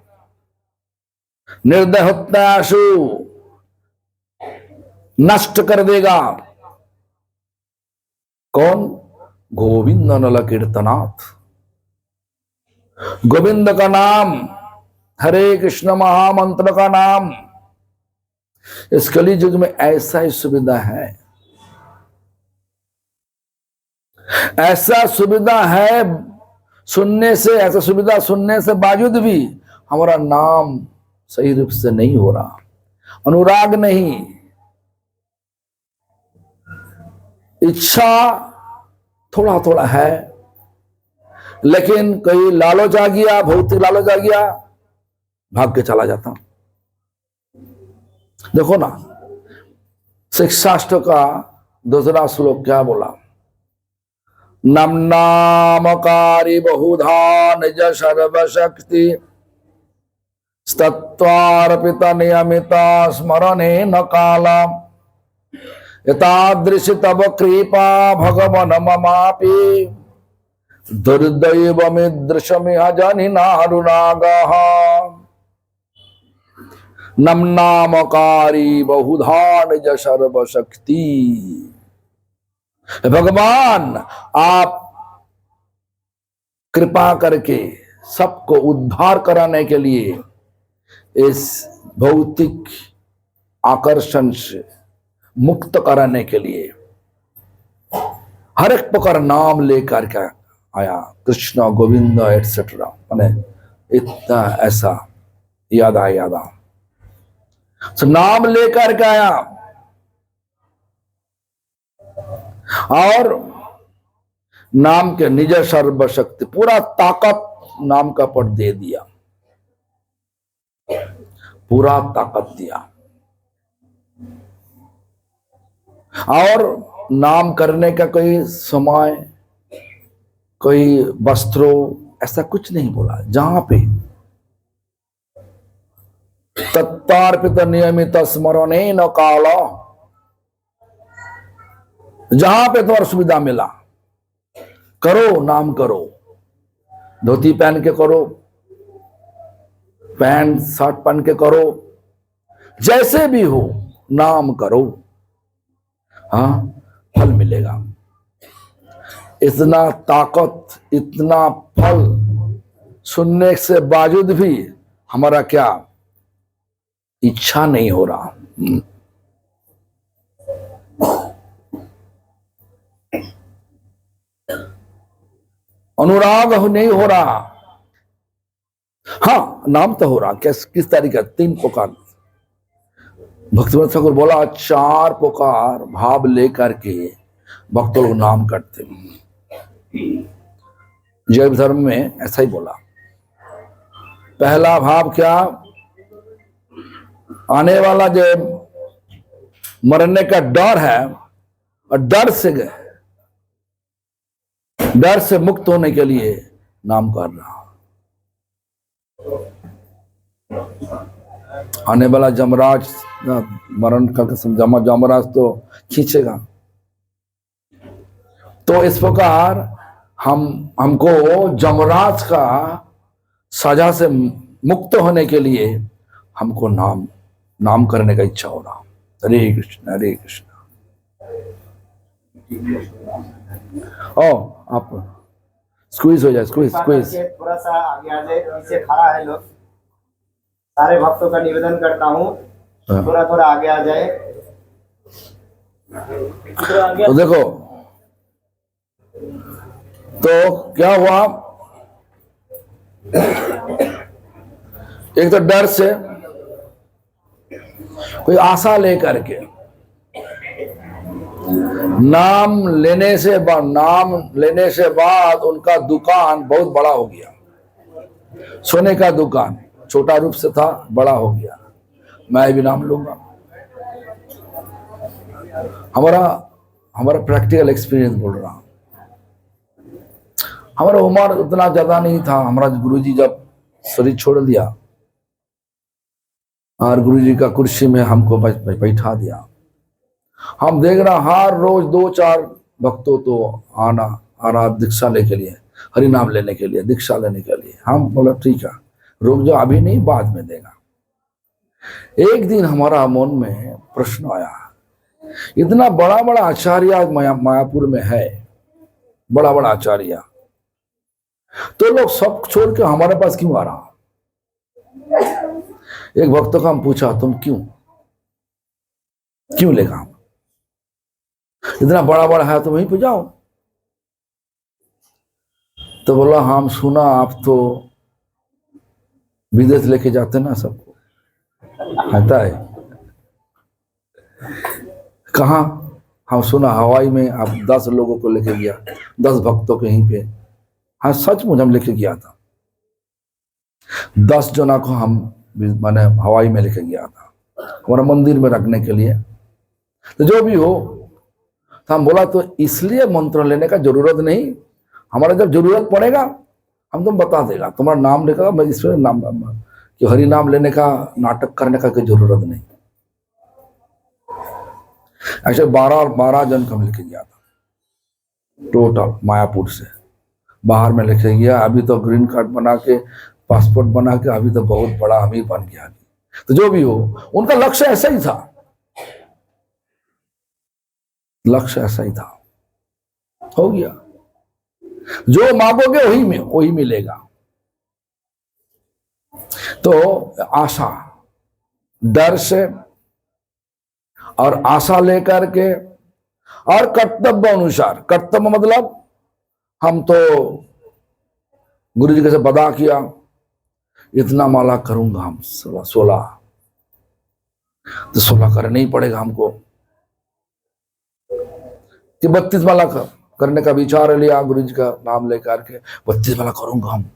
निर्दहत्नाशु, नष्ट कर देगा। कौन? गोविंद नल कीर्तनाथ। गोविंद का नाम, हरे कृष्ण महामंत्र का नाम, इस कली युग में ऐसा ही सुविधा है, ऐसा सुविधा है सुनने से, ऐसा सुविधा सुनने से बावजूद भी हमारा नाम सही रूप से नहीं हो रहा, अनुराग नहीं, इच्छा थोड़ा थोड़ा है, लेकिन कहीं लालच आ गया, भौतिक लालच आ गया, भाग के चला जाता। देखो ना, शिक्षाष्टक का दूसरा श्लोक क्या बोला? नमनामकारी बहुधा निज सर्वशक्ति तत्वार्पित नियमित स्मरणे न काला एतादृशी तब कृपा भगवन ममापि दुर्दैवमिदृशमिह जनिनारुणागः नमनामकारी बहुधा निज सर्वशक्ति। भगवान, आप कृपा करके सबको उद्धार कराने के लिए, इस भौतिक आकर्षण से मुक्त कराने के लिए हर एक प्रकार नाम लेकर के आया, कृष्ण गोविंद एटसेट्रा, मैंने इतना ऐसा याद आया, नाम लेकर के आया और नाम के निज सर्वशक्ति, पूरा ताकत नाम का पट दे दिया, पूरा ताकत दिया। और नाम करने का कोई समय, कोई वस्त्रों, ऐसा कुछ नहीं बोला। जहां पे तत्तार्पित नियमित स्मरणे न काला, जहां पे तुम्हारा सुविधा मिला करो, नाम करो, धोती पहन के करो, पैंट शर्ट पहन के करो, जैसे भी हो नाम करो, हाँ फल मिलेगा। इतना ताकत, इतना फल सुनने से बावजूद भी हमारा क्या इच्छा नहीं हो रहा, अनुराग नहीं हो रहा। हाँ, नाम तो हो रहा, किस तरीके? 3 प्रकार। भक्तिवंत ठाकुर बोला 4 प्रकार भाव लेकर के भक्त लोग नाम करते। जैन धर्म में ऐसा ही बोला। पहला भाव क्या? आने वाला जो मरने का डर है, और डर से मुक्त होने के लिए नाम कर रहा। आने वाला जमराज, मरण का जमराज तो खींचेगा। तो इस प्रकार हमको जमराज का सजा से मुक्त होने के लिए हमको नाम करने का इच्छा हो रहा। हरे कृष्ण हरे कृष्ण। ओ आप स्क्वीज हो जाए, स्क्वीज स्क्वीज। थोड़ा सा आगे आ जाए, पीछे खड़ा है लोग। सारे भक्तों का निवेदन करता हूँ थोड़ा थोड़ा आगे आ जाए। तो देखो, तो क्या हुआ, एक तो डर से, कोई आशा लेकर के, नाम लेने से बाद उनका दुकान बहुत बड़ा हो गया। सोने का दुकान छोटा रूप से था, बड़ा हो गया। मैं भी नाम लूंगा। हमारा प्रैक्टिकल एक्सपीरियंस बोल रहा हूं। हमारा उम्र उतना ज्यादा नहीं था। हमारा गुरुजी जब शरीर छोड़ दिया और गुरुजी का कुर्सी में हमको बैठा दिया, हम देख रहा हर रोज 2-4 भक्तों तो आना आ रहा दीक्षा लेने के लिए, हरि नाम लेने के लिए, दीक्षा लेने के लिए। हम बोला ठीक है, रुक जाओ, अभी नहीं, बाद में देगा। एक दिन हमारा मन में प्रश्न आया, इतना बड़ा बड़ा आचार्य मायापुर में है, बड़ा बड़ा आचार्य, तो लोग सब छोड़ के हमारे पास क्यों आ रहा? एक भक्त को हम पूछा, तुम क्यों लेगा? हम इतना बड़ा बड़ा है तो वहीं पे जाओ। तो बोला, हम सुना आप तो विदेश लेके जाते ना सबको, आता है कहाँ? हम सुना हवाई में आप 10 लोगों को लेके गया, 10 भक्तों के यहीं पे। हाँ सचमुच हम लेके गया था, 10 जना को हम मैंने हवाई में लेके गया था, हमारा मंदिर में रखने के लिए। तो जो भी हो, तो हम बोला, तो इसलिए मंत्र लेने का जरूरत नहीं, हमारा जब जरूरत पड़ेगा हम तुम बता देगा, तुम्हारा नाम लेकर मैं इसमें नाम कि हरि नाम लेने का नाटक करने का कोई जरूरत नहीं। ऐसे 12 जन को लेके गया था टोटल, मायापुर से बाहर में लेके गया। अभी तो ग्रीन कार्ड बना के, पासपोर्ट बना के, अभी तो बहुत बड़ा अमीर बन गया अभी। तो जो भी हो, उनका लक्ष्य ऐसा ही था, लक्ष्य ऐसा ही था। हो गया, जो मांगोगे वही मिलेगा। तो आशा, डर से और आशा लेकर के और कर्तव्य अनुसार, कर्तव्य मतलब हम तो गुरु जी कैसे बदा किया, इतना माला करूंगा हम 16, तो 16 करना ही पड़ेगा हमको, कि 32 माला करने का विचार लिया गुरु जी का नाम लेकर के, 32 माला करूंगा हम।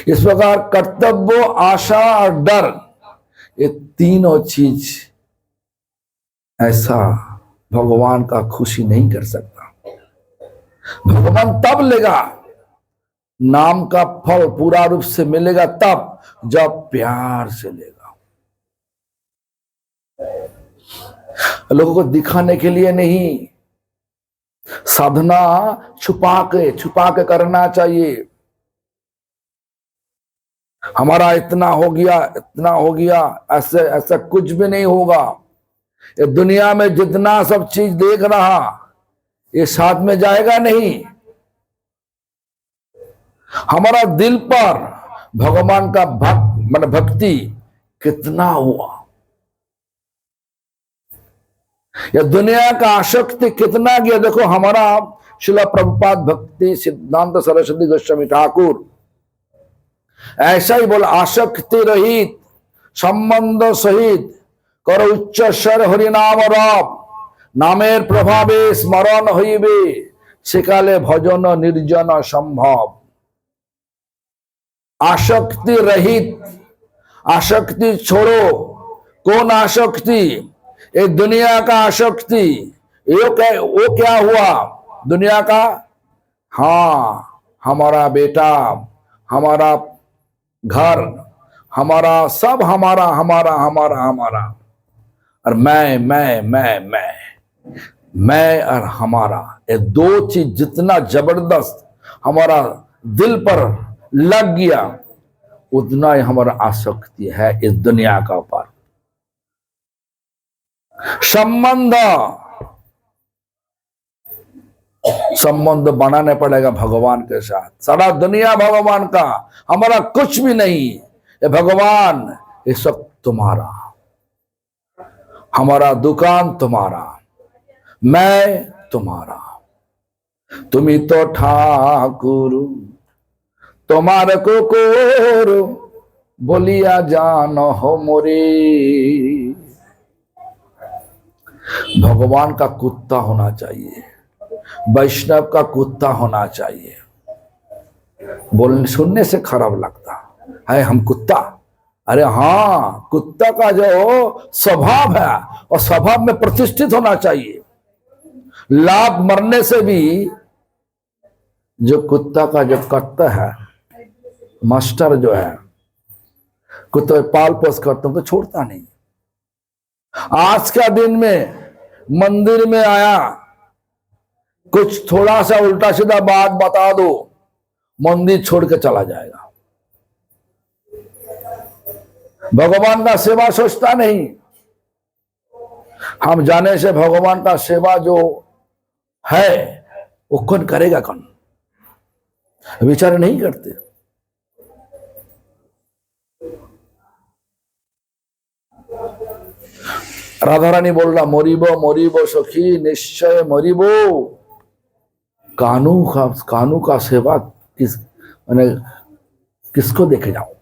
इस प्रकार कर्तव्य, आशा और डर, ये तीनों चीज ऐसा भगवान का खुशी नहीं कर सकता। भगवान तब लेगा, नाम का फल पूरा रूप से मिलेगा तब, जब प्यार से लेगा। लोगों को दिखाने के लिए नहीं, साधना छुपा के करना चाहिए। हमारा इतना हो गया, ऐसा कुछ भी नहीं होगा। ये दुनिया में जितना सब चीज देख रहा, ये साथ में जाएगा नहीं। हमारा दिल पर भगवान का भक्ति कितना हुआ, या दुनिया का आसक्ति कितना गया। देखो, हमारा श्रील प्रभुपाद भक्ति सिद्धांत सरस्वती गोस्वामी ठाकुर ऐसा ही बोला, आसक्ति रहित संबंध सहित कर उच्च स्वर हरिनाम राम, नामेर प्रभावे स्मरण हইবে সেকালে भजन निर्जन संभव। आसक्ति रहित, आसक्ति छोड़ो। कौन आसक्ति? ये दुनिया का आसक्ति। वो क्या हुआ दुनिया का? हाँ, हमारा बेटा, हमारा घर, हमारा सब, हमारा हमारा हमारा हमारा, और मैं और हमारा, ये दो चीज जितना जबरदस्त हमारा दिल पर लग गया, उतना ही हमारा आसक्ति है इस दुनिया का ऊपर। संबंध, संबंध बनाने पड़ेगा भगवान के साथ। सारा दुनिया भगवान का, हमारा कुछ भी नहीं। ये भगवान, ये सब तुम्हारा, हमारा दुकान तुम्हारा, मैं तुम्हारा, तुम ही तो ठाकुर, तुम्हारे को कोर बोलिया जानो हो मोरे। भगवान का कुत्ता होना चाहिए, वैष्णव का कुत्ता होना चाहिए। बोलने सुनने से खराब लगता है हम कुत्ता। अरे हाँ, कुत्ता का जो स्वभाव है और स्वभाव में प्रतिष्ठित होना चाहिए। लात मरने से भी जो कुत्ता का जो करता है, मास्टर जो है, कुत्ते पाल पोस करता तो छोड़ता नहीं। आज का दिन में मंदिर में आया, कुछ थोड़ा सा उल्टा सीधा बात बता दो, मंदिर छोड़ के चला जाएगा। भगवान का सेवा सोचता नहीं। हम जाने से भगवान का सेवा जो है वो कौन करेगा, कौन विचार नहीं करते। राधा रानी बोल रहा, मरिबो मरिबो सखी निश्चय मरिबो। कानू का सेवा किसको देखे जाओ।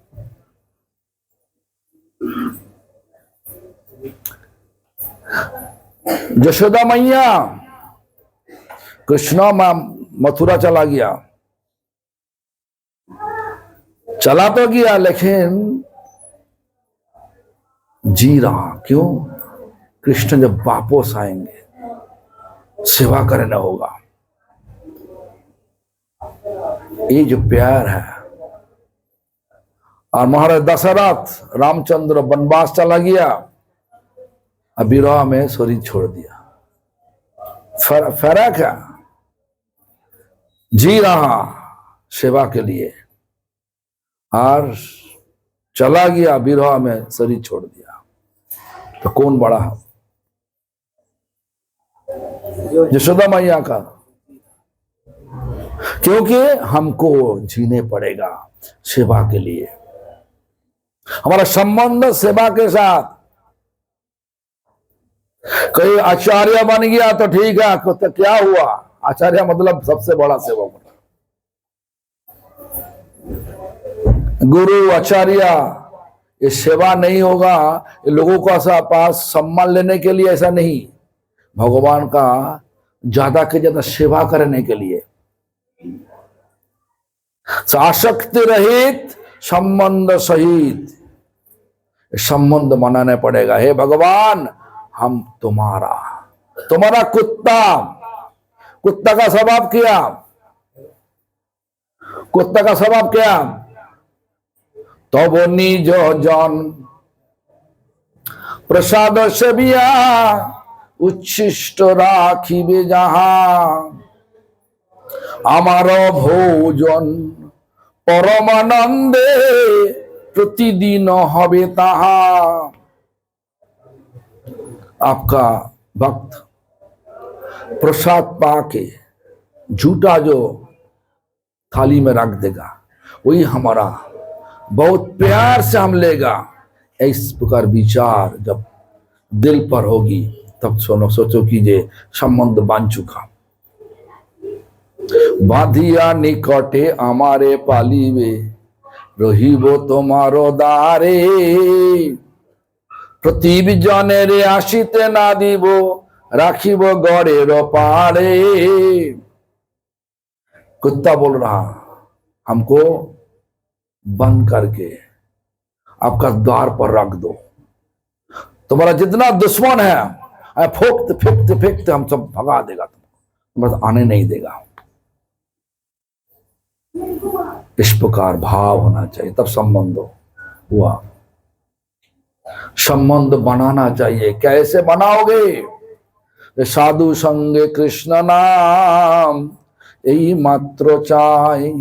यशोदा मैया, कृष्णा मथुरा चला गया, चला तो गया लेकिन जी रहा। क्यों? कृष्ण जब वापस आएंगे सेवा करना होगा। ये जो प्यार है। और महाराज दशरथ रामचंद्र वनवास चला गया, अब विरह में शरीर छोड़ दिया। फर्क है, जी रहा सेवा के लिए और चला गया विरह में शरीर छोड़ दिया। तो कौन बड़ा है? यशोदा मैया का। क्योंकि हमको जीने पड़ेगा सेवा के लिए। हमारा संबंध सेवा के साथ। कोई आचार्य बन गया तो ठीक है, तो क्या हुआ? आचार्य मतलब सबसे बड़ा सेवक होता। गुरु आचार्य ये सेवा नहीं होगा, ये लोगों का ऐसा पास सम्मान लेने के लिए ऐसा नहीं, भगवान का ज्यादा के ज्यादा सेवा करने के लिए। आसक्ति रहित संबंध सहित संबंध बनाने पड़ेगा। हे भगवान, हम तुम्हारा कुत्ता का स्वभाव क्या? कुत्ता का स्वभाव क्या? तो वो निज जन प्रसाद सेविया उच्छिष्ट राखिबे जहां, आमार भोजन परमानंदे प्रतिदिन हबे ताहा। आपका भक्त प्रसाद पाके झूठा जो थाली में रख देगा, वही हमारा बहुत प्यार से हम लेगा। इस प्रकार विचार जब दिल पर होगी तब सोचो कीजिए संबंध बन चुका। बाधिया निकटे हमारे पालिबे रहिबो तुम्हारो दारे, प्रतिबी जने रे आशिते ना दिबो राखिबो गड़ेर पारे। कुत्ता बोल रहा, हमको बंद करके आपका द्वार पर रख दो। तुम्हारा जितना दुश्मन है फेंकते हम सब भगा देगा, तुम बस आने नहीं देगा। इस प्रकार भाव होना चाहिए, तब संबंध हुआ। संबंध बनाना चाहिए। कैसे बनाओगे? साधु संगे कृष्ण नाम यही मात्र चाय,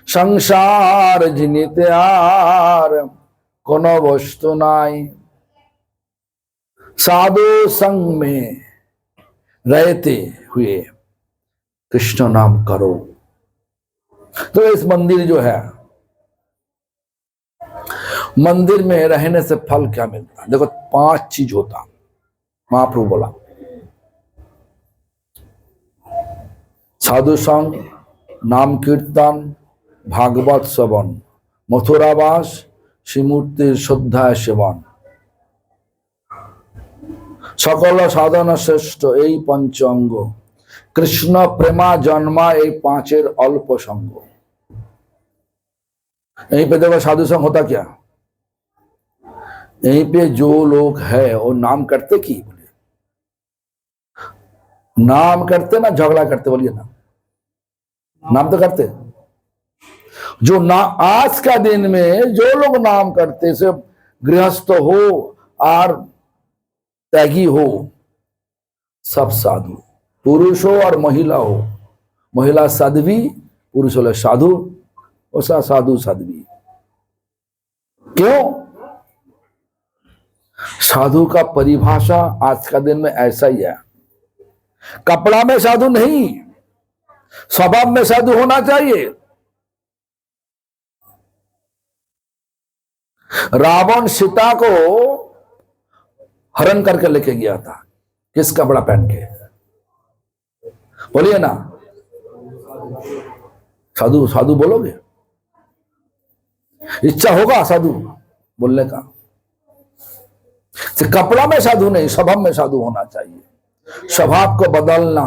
संसार जिनिते आर कोनो वस्तु नाई। साधु संग में रहते हुए कृष्ण नाम करो। तो इस मंदिर जो है, मंदिर में रहने से फल क्या मिलता? देखो 5 चीज होता। महाप्रभु बोला, साधु संग, नाम कीर्तन, भागवत श्रवण, मथुरावास, श्रीमूर्ति श्रद्धा सेवन, सकल साधन श्रेष्ठ এই पंच अंग, कृष्ण प्रेमा जन्मा এই 5 अल्प संग। यहीं पे देखो साधु संग होता क्या? यहीं पे जो लोग है वो नाम करते की बोलिए, नाम करते ना झगड़ा करते? बोलिए ना, नाम तो करते। जो ना आज का दिन में जो लोग नाम करते, से गृहस्थ हो और त्यागी हो, सब साधु, पुरुष हो और महिला हो, महिला साध्वी, पुरुष हो साधु, वैसा साधु साध्वी। क्यों? साधु का परिभाषा आज का दिन में ऐसा ही है। कपड़ा में साधु नहीं, स्वभाव में साधु होना चाहिए। रावण सीता को हरण करके लेके गया था, किस कपड़ा पहन के? बोलिए ना, साधु साधु बोलोगे? इच्छा होगा साधु बोलने का? तो कपड़ा में साधु नहीं, स्वभाव में साधु होना चाहिए। स्वभाव को बदलना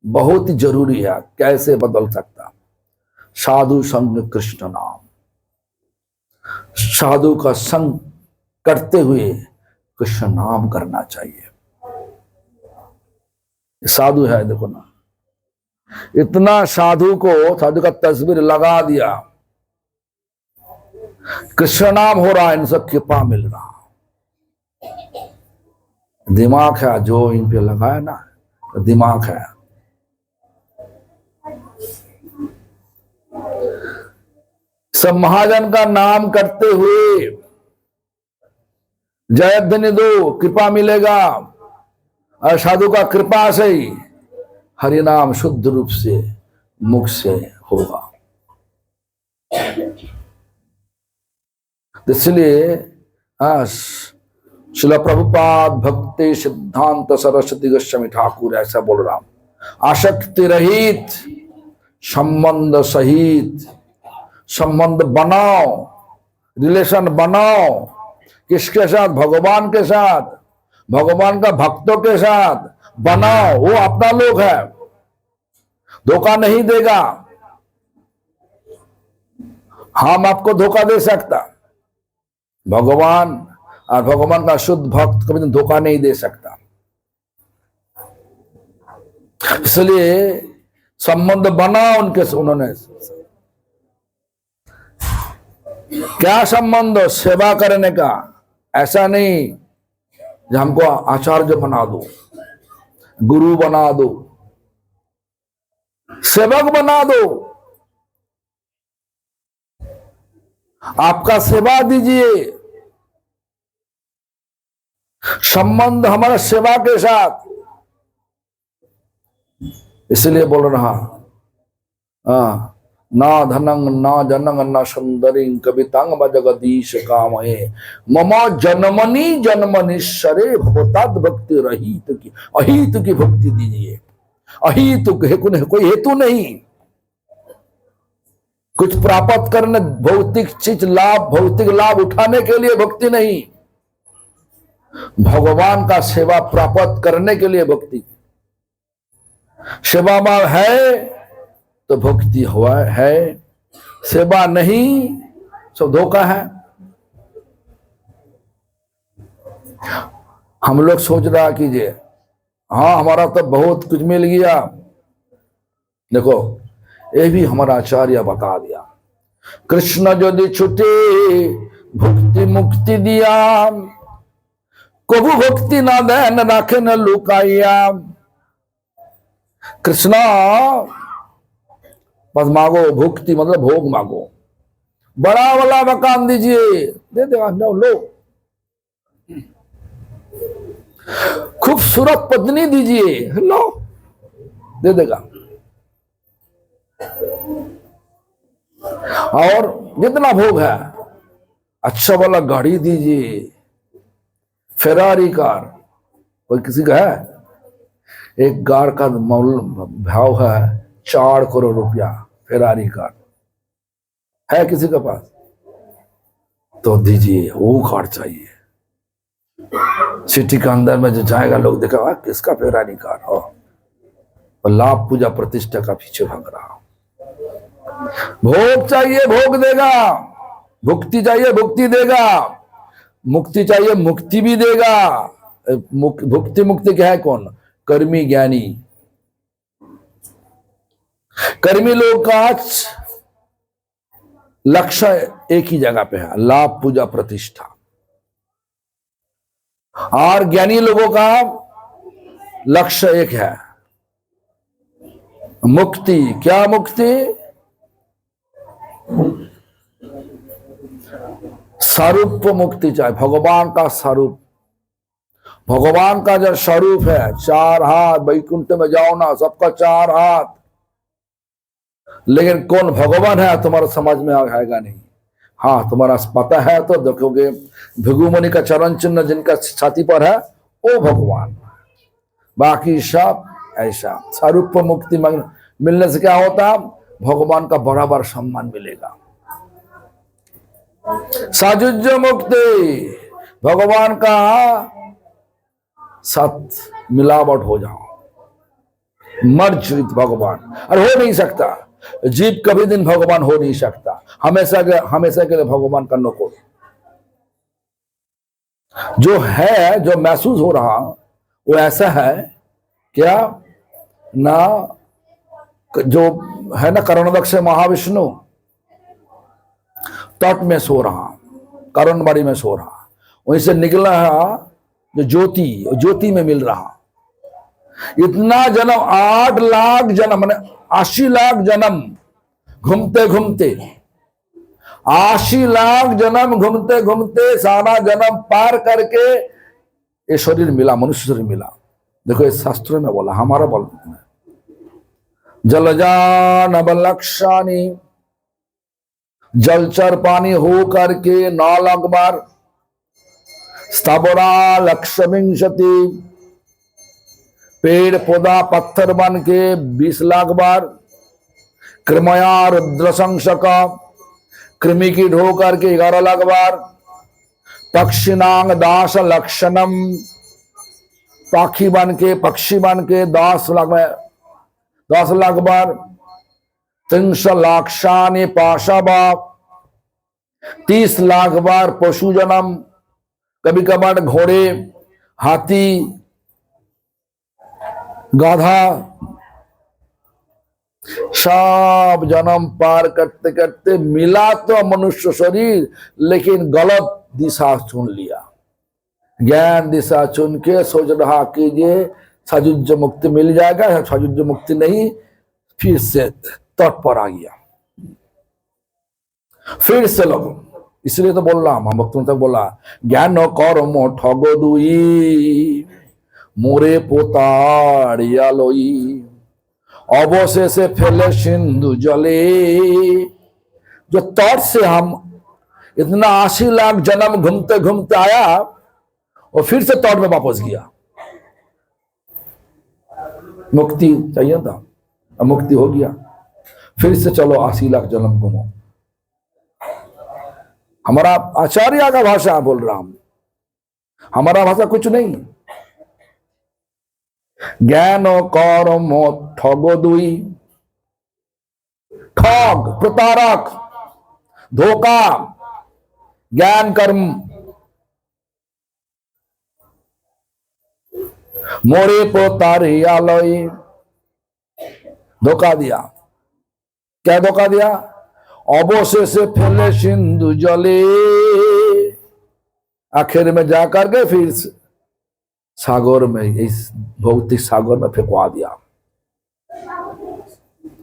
बहुत ही जरूरी है। कैसे बदल सकता? साधु संग कृष्ण नाम, साधु का संग करते हुए कृष्ण नाम करना चाहिए। साधु है, देखो ना, इतना साधु को, साधु का तस्वीर लगा दिया, कृष्ण नाम हो रहा है, इनसे कृपा मिल रहा। दिमाग है जो इन पे लगाया ना, तो दिमाग है। सब महाजन का नाम करते हुए जय ध्वनि दो, कृपा मिलेगा। और साधु का कृपा से ही हरिनाम शुद्ध रूप से मुख से होगा। इसलिए श्रील प्रभुपाद भक्ति सिद्धांत सरस्वती गोस्वामी ठाकुर ऐसा बोल रहा, आसक्ति रहित, संबंध सहित, संबंध बनाओ, रिलेशन बनाओ। किसके साथ? भगवान के साथ, भगवान का भक्तों के साथ बनाओ। वो अपना लोग है, धोखा नहीं देगा। हम आपको धोखा दे सकता, भगवान और भगवान का शुद्ध भक्त कभी धोखा नहीं दे सकता। इसलिए संबंध बनाओ उनके। उन्होंने क्या संबंध? सेवा करने का। ऐसा नहीं जो हमको आचार्य बना दो, गुरु बना दो, सेवक बना दो। आपका सेवा दीजिए। संबंध हमारा सेवा के साथ। इसलिए बोल रहा, ना धनंग ना जनंग ना सुंदरिंग कवितांग जगदीश कामये मम जन्मनि जन्मनिश्वरे भवताद भक्ति रहित की। अहित की भक्ति दीजिए। अहित कोई हेतु नहीं, कुछ प्राप्त करने, भौतिक चीज लाभ, भौतिक लाभ उठाने के लिए भक्ति नहीं, भगवान का सेवा प्राप्त करने के लिए भक्ति। सेवा में है तो भक्ति हुआ है, सेवा नहीं सब धोखा है। हम लोग सोच रहा कीजिए, हाँ हमारा तो बहुत कुछ मिल गया। देखो ये भी हमारा आचार्य बता दिया, कृष्ण यदि छुटे भक्ति मुक्ति दिया, कबू भक्ति ना देन राखे न लुकाइया। कृष्णा बस मांगो, भुक्ति मतलब भोग मांगो। बड़ा वाला मकान दीजिए, दे देगा। लो, खूबसूरत पत्नी दीजिए, लो, दे देगा। और जितना भोग है, अच्छा वाला गाड़ी दीजिए, फेरारी कार। कोई किसी का है? एक कार का भाव है 4 करोड़ रुपया, फेरारी कार है किसी के पास? तो दीजिए, वो कार चाहिए। सिटी के अंदर में जो जाएगा लोग देखा किसका फेरारी कार हो, और लाभ पूजा प्रतिष्ठा का पीछे भाग रहा। भोग चाहिए, भोग देगा। भुक्ति चाहिए, भुक्ति देगा। मुक्ति चाहिए, मुक्ति भी देगा। भुक्ति मुक्ति क्या है? कौन? कर्मी ज्ञानी। कर्मी लोग का लक्ष्य एक ही जगह पे है, लाभ पूजा प्रतिष्ठा। और ज्ञानी लोगों का लक्ष्य एक है, मुक्ति। क्या मुक्ति? स्वरूप मुक्ति चाहिए, भगवान का स्वरूप। भगवान का जो स्वरूप है, 4 हाथ, वैकुंठ में जाओ ना, सबका 4 हाथ, लेकिन कौन भगवान है तुम्हारा समझ में आएगा नहीं। हाँ, तुम्हारा पता है तो देखोगे, भृगु मुनि का चरण चिन्ह जिनका छाती पर है वो भगवान, बाकी सब ऐसा। स्वरूप मुक्ति मिलने से क्या होता? भगवान का बराबर सम्मान मिलेगा। साजुज्य मुक्ति, भगवान का साथ मिलावट हो जाओ, मर्ज विद भगवान। और हो नहीं सकता, जीव कभी दिन भगवान हो नहीं सकता, हमेशा के लिए भगवान का नौकर। जो है, जो महसूस हो रहा वो ऐसा है क्या ना, जो है ना करुणादक्ष महाविष्णु तट में सो रहा, करुणबाड़ी में सो रहा, वहीं से निकला है जो ज्योति में मिल रहा। इतना जन्म, 8 लाख जन्म, मैंने 80 लाख जन्म घूमते घूमते, 80 लाख जन्म घूमते घूमते, सारा जन्म पार करके ये शरीर मिला, मनुष्य शरीर मिला। देखो ये शास्त्रों में बोला, हमारा बोल जलजान अबलक्षानी, जलचर पानी हो करके 9 लाख बार, स्थावरा लक्षविंशति, पेड़ पौधा पत्थर बन के 20 लाख बार, कृमया रुद्र संशक, कृमि की ढो करके 11 लाख बार, पक्षिनांग दास लक्षणम, पाखी बन के, पक्षी बन के 10 लाख बार, 300 लाक्षानि पाशवा, 30 लाख बार पशु जन्म, कभी कभार घोड़े, हाथी, गाधा, सब जन्म पार करते करते मिला तो मनुष्य शरीर, लेकिन गलत दिशा चुन लिया। ज्ञान दिशा चुन के सोच रहा कि ये साजुज्य मुक्ति मिल जाएगा, साजुज्य मुक्ति नहीं, फिर से तट पर आ गया, फिर से लोग। इसलिए तो बोल रहा हूं, भक्तों तक बोला, ज्ञान कर्म ठगो दुई, मोरे पोताड़िया लोई, अवशेषे फेले सिंधु जले। जो तट से हम इतना 80 लाख जन्म घूमते घूमते आया और फिर से तट में वापस गया। मुक्ति चाहिए था, अब मुक्ति हो गया, फिर से चलो 80 लाख जन्म घूमो। हमारा आचार्य का भाषा बोल रहा हूं, हमारा भाषा कुछ नहीं। ज्ञान कर्म ठगो दुई, ठग प्रतारक, धोखा, ज्ञान कर्म, मोरे पोतारी आलोई, धोखा दिया। क्या धोखा दिया? अवशेषे फेले सिंधु जले, आखिर में जाकर के फिर सागर में, इस भौतिक सागर में फेंकवा दिया।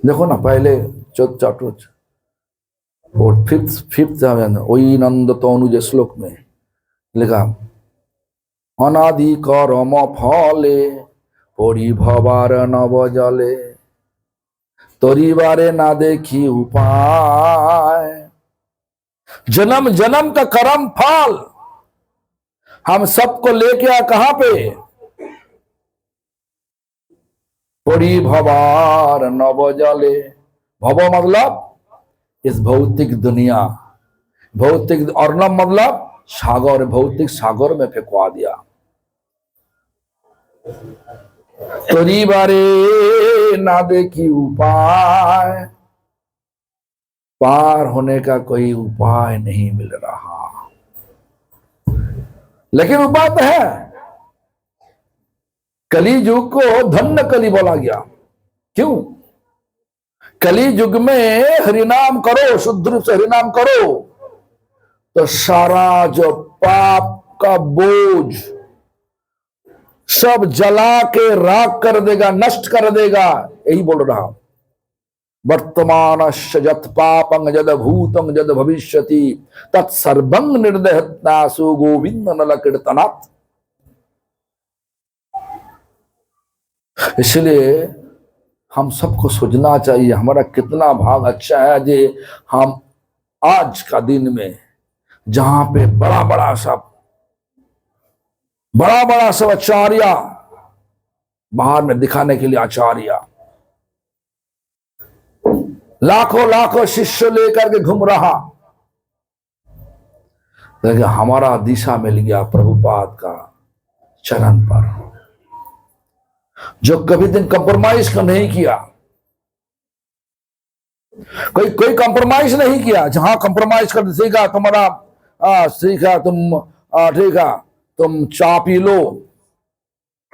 देखो ना, पहले चौथ और फिफ्थ वही नंद तनुज श्लोक में लिखा, अनादि कर्म फले परिभवार नव जले, तोरी बारे ना देखी उपाय, जन्म जन्म का कर्म फल हम सबको लेके आ कहां पे, पड़ी भवार नव जले। भव मतलब इस भौतिक दुनिया, भौतिक, और नव मतलब सागर, भौतिक सागर में फेंकवा दिया। तोरी बारे ना देखी उपाय, पार होने का कोई उपाय नहीं मिल रहा। लेकिन उपाय तो है। कली युग को धन्य कली बोला गया। क्यों? कली युग में हरिनाम करो, शुद्ध रूप से हरिनाम करो, तो सारा जो पाप का बोझ सब जला के राख कर देगा, नष्ट कर देगा। यही बोल रहा हूं। वर्तमान यत् पापं यद भूतं यद भविष्यति तत्सर्वं निर्दहत्नासु गोविंद नल कीर्तनात्। इसलिए हम सबको सोचना चाहिए हमारा कितना भाग अच्छा है जे हम आज का दिन में, जहां पे बड़ा बड़ा सब आचार्य बाहर में दिखाने के लिए आचार्य लाखों लाखों शिष्य लेकर के घूम रहा, लेकिन हमारा दिशा मिल गया प्रभुपाद का चरण पर, जो कभी दिन कंप्रोमाइज का नहीं किया। कोई कंप्रोमाइज नहीं किया। जहां कंप्रोमाइज कर सीखा तुम्हारा सीखा तुम ठीक है, तुम चाय पी लो,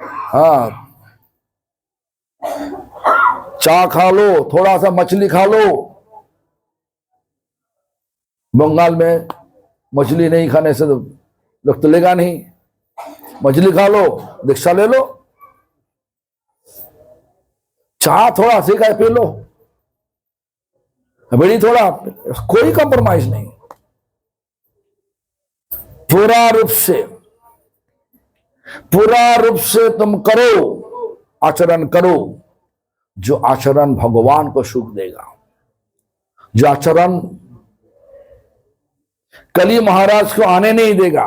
हाँ चाय खा लो, थोड़ा सा मछली खा लो। बंगाल में मछली नहीं खाने से लोग चलेगा नहीं। मछली खा लो, दीक्षा ले लो, चाय थोड़ा सीखा पी लो, बड़ी थोड़ा, कोई कंप्रोमाइज नहीं। पूरा रूप से तुम करो, आचरण करो, जो आचरण भगवान को सुख देगा, जो आचरण कली महाराज को आने नहीं देगा।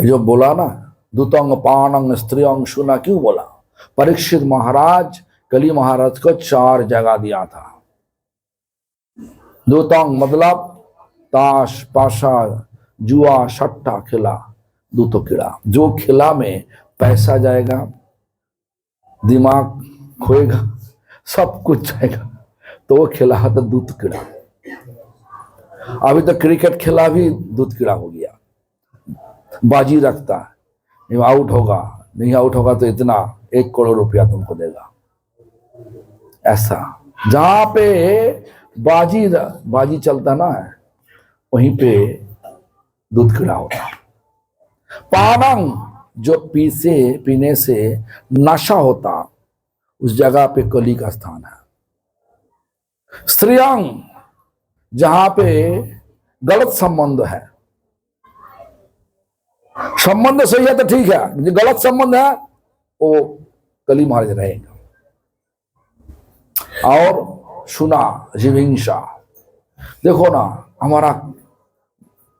जो बोला ना, दूतंग पानंग स्त्रियंग सुना, क्यों बोला? परीक्षित महाराज कली महाराज को 4 जगह दिया था। दूतंग मतलब ताश पाशा जुआ सट्टा खिला, दूतो खिला। जो खिला में पैसा जाएगा, दिमाग खोएगा, सब कुछ जाएगा, तो वो खिला था दूत कीड़ा। अभी तो क्रिकेट खिला भी दूत कीड़ा हो गया। बाजी रखता है, आउट होगा, नहीं आउट होगा तो इतना 1 करोड़ रुपया तुमको देगा। ऐसा जहां पे बाजी चलता ना है, वहीं पे दूध कीड़ा होता। पानंग जो पीने से नशा होता, उस जगह पे कली का स्थान है। स्त्रियांग जहां पे गलत संबंध है, संबंध सही है तो ठीक है, जो गलत संबंध है वो कली महाराज रहेगा। और सुना जीविंसा, देखो ना हमारा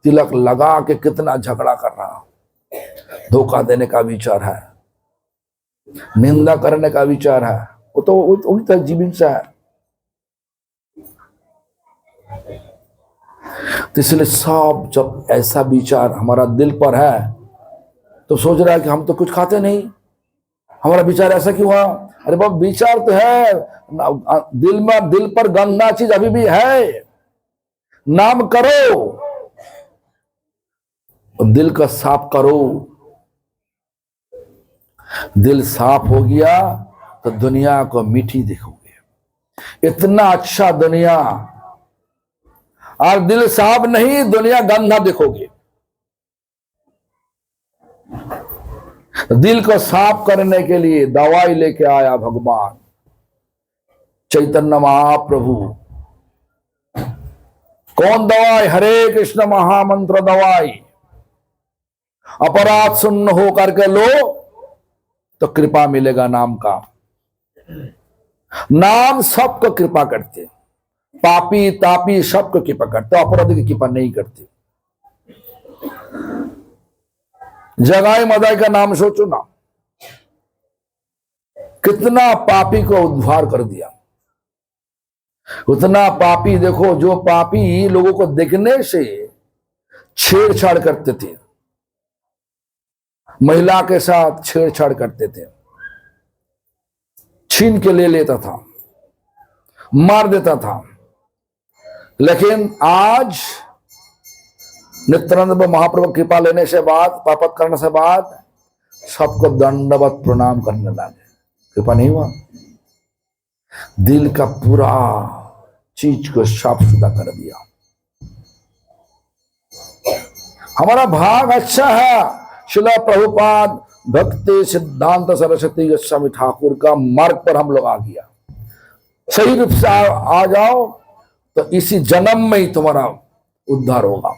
तिलक लगा के कितना झगड़ा कर रहा, धोखा देने का विचार है, निंदा करने का विचार है, वो तो जीविंसा है। तो इसलिए सब जब ऐसा विचार हमारा दिल पर है तो सोच रहा है कि हम तो कुछ खाते नहीं, हमारा विचार ऐसा क्यों हुआ? अरे बाबा विचार तो है, दिल में, दिल पर गंदा चीज अभी भी है। नाम करो, दिल का साफ करो। दिल साफ हो गया तो दुनिया को मीठी दिखोगे। इतना अच्छा दुनिया, और दिल साफ नहीं, दुनिया गंदा दिखोगे। दिल को साफ करने के लिए दवाई लेके आया भगवान चैतन्य महाप्रभु। कौन दवाई? हरे कृष्ण महामंत्र दवाई। अपराध शून्य हो करके लो तो कृपा मिलेगा नाम का। नाम सबको कृपा करते, पापी तापी सबको कृपा करते, अपराधी की कृपा नहीं करते। जगाई मदाई का नाम सोचो ना, कितना पापी को उद्धार कर दिया। उतना पापी देखो, जो पापी लोगों को देखने से छेड़छाड़ करते थे, महिला के साथ छेड़छाड़ करते थे, छीन के ले लेता था, मार देता था, लेकिन आज नित्यानंद महाप्रभु कृपा लेने से बाद, पापत करने से बाद सबको दंडवत प्रणाम करने लगे। कृपा नहीं हुआ, दिल का पूरा चीज को साफ सुथरा कर दिया। हमारा भाग अच्छा है, शिला प्रभुपाद भक्ति सिद्धांत सरस्वती गोस्वामी ठाकुर का मार्ग पर हम लोग आ गया। सही रूप से आ जाओ तो इसी जन्म में ही तुम्हारा उद्धार होगा,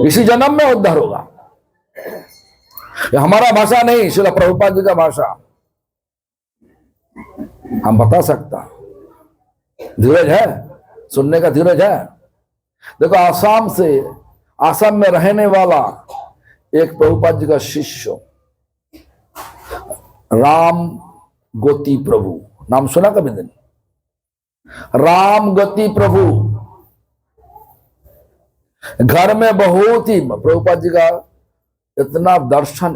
इसी जन्म में उद्धार होगा। ये हमारा भाषा नहीं, शिला प्रभुपाद जी का भाषा हम बता सकता। धीरज है, सुनने का धीरज है। देखो, आसाम में रहने वाला एक प्रभुपाद जी का शिष्य राम गोती प्रभु, नाम सुना कभी दिन? राम गति प्रभु घर में बहुत ही प्रभुपाद जी का इतना दर्शन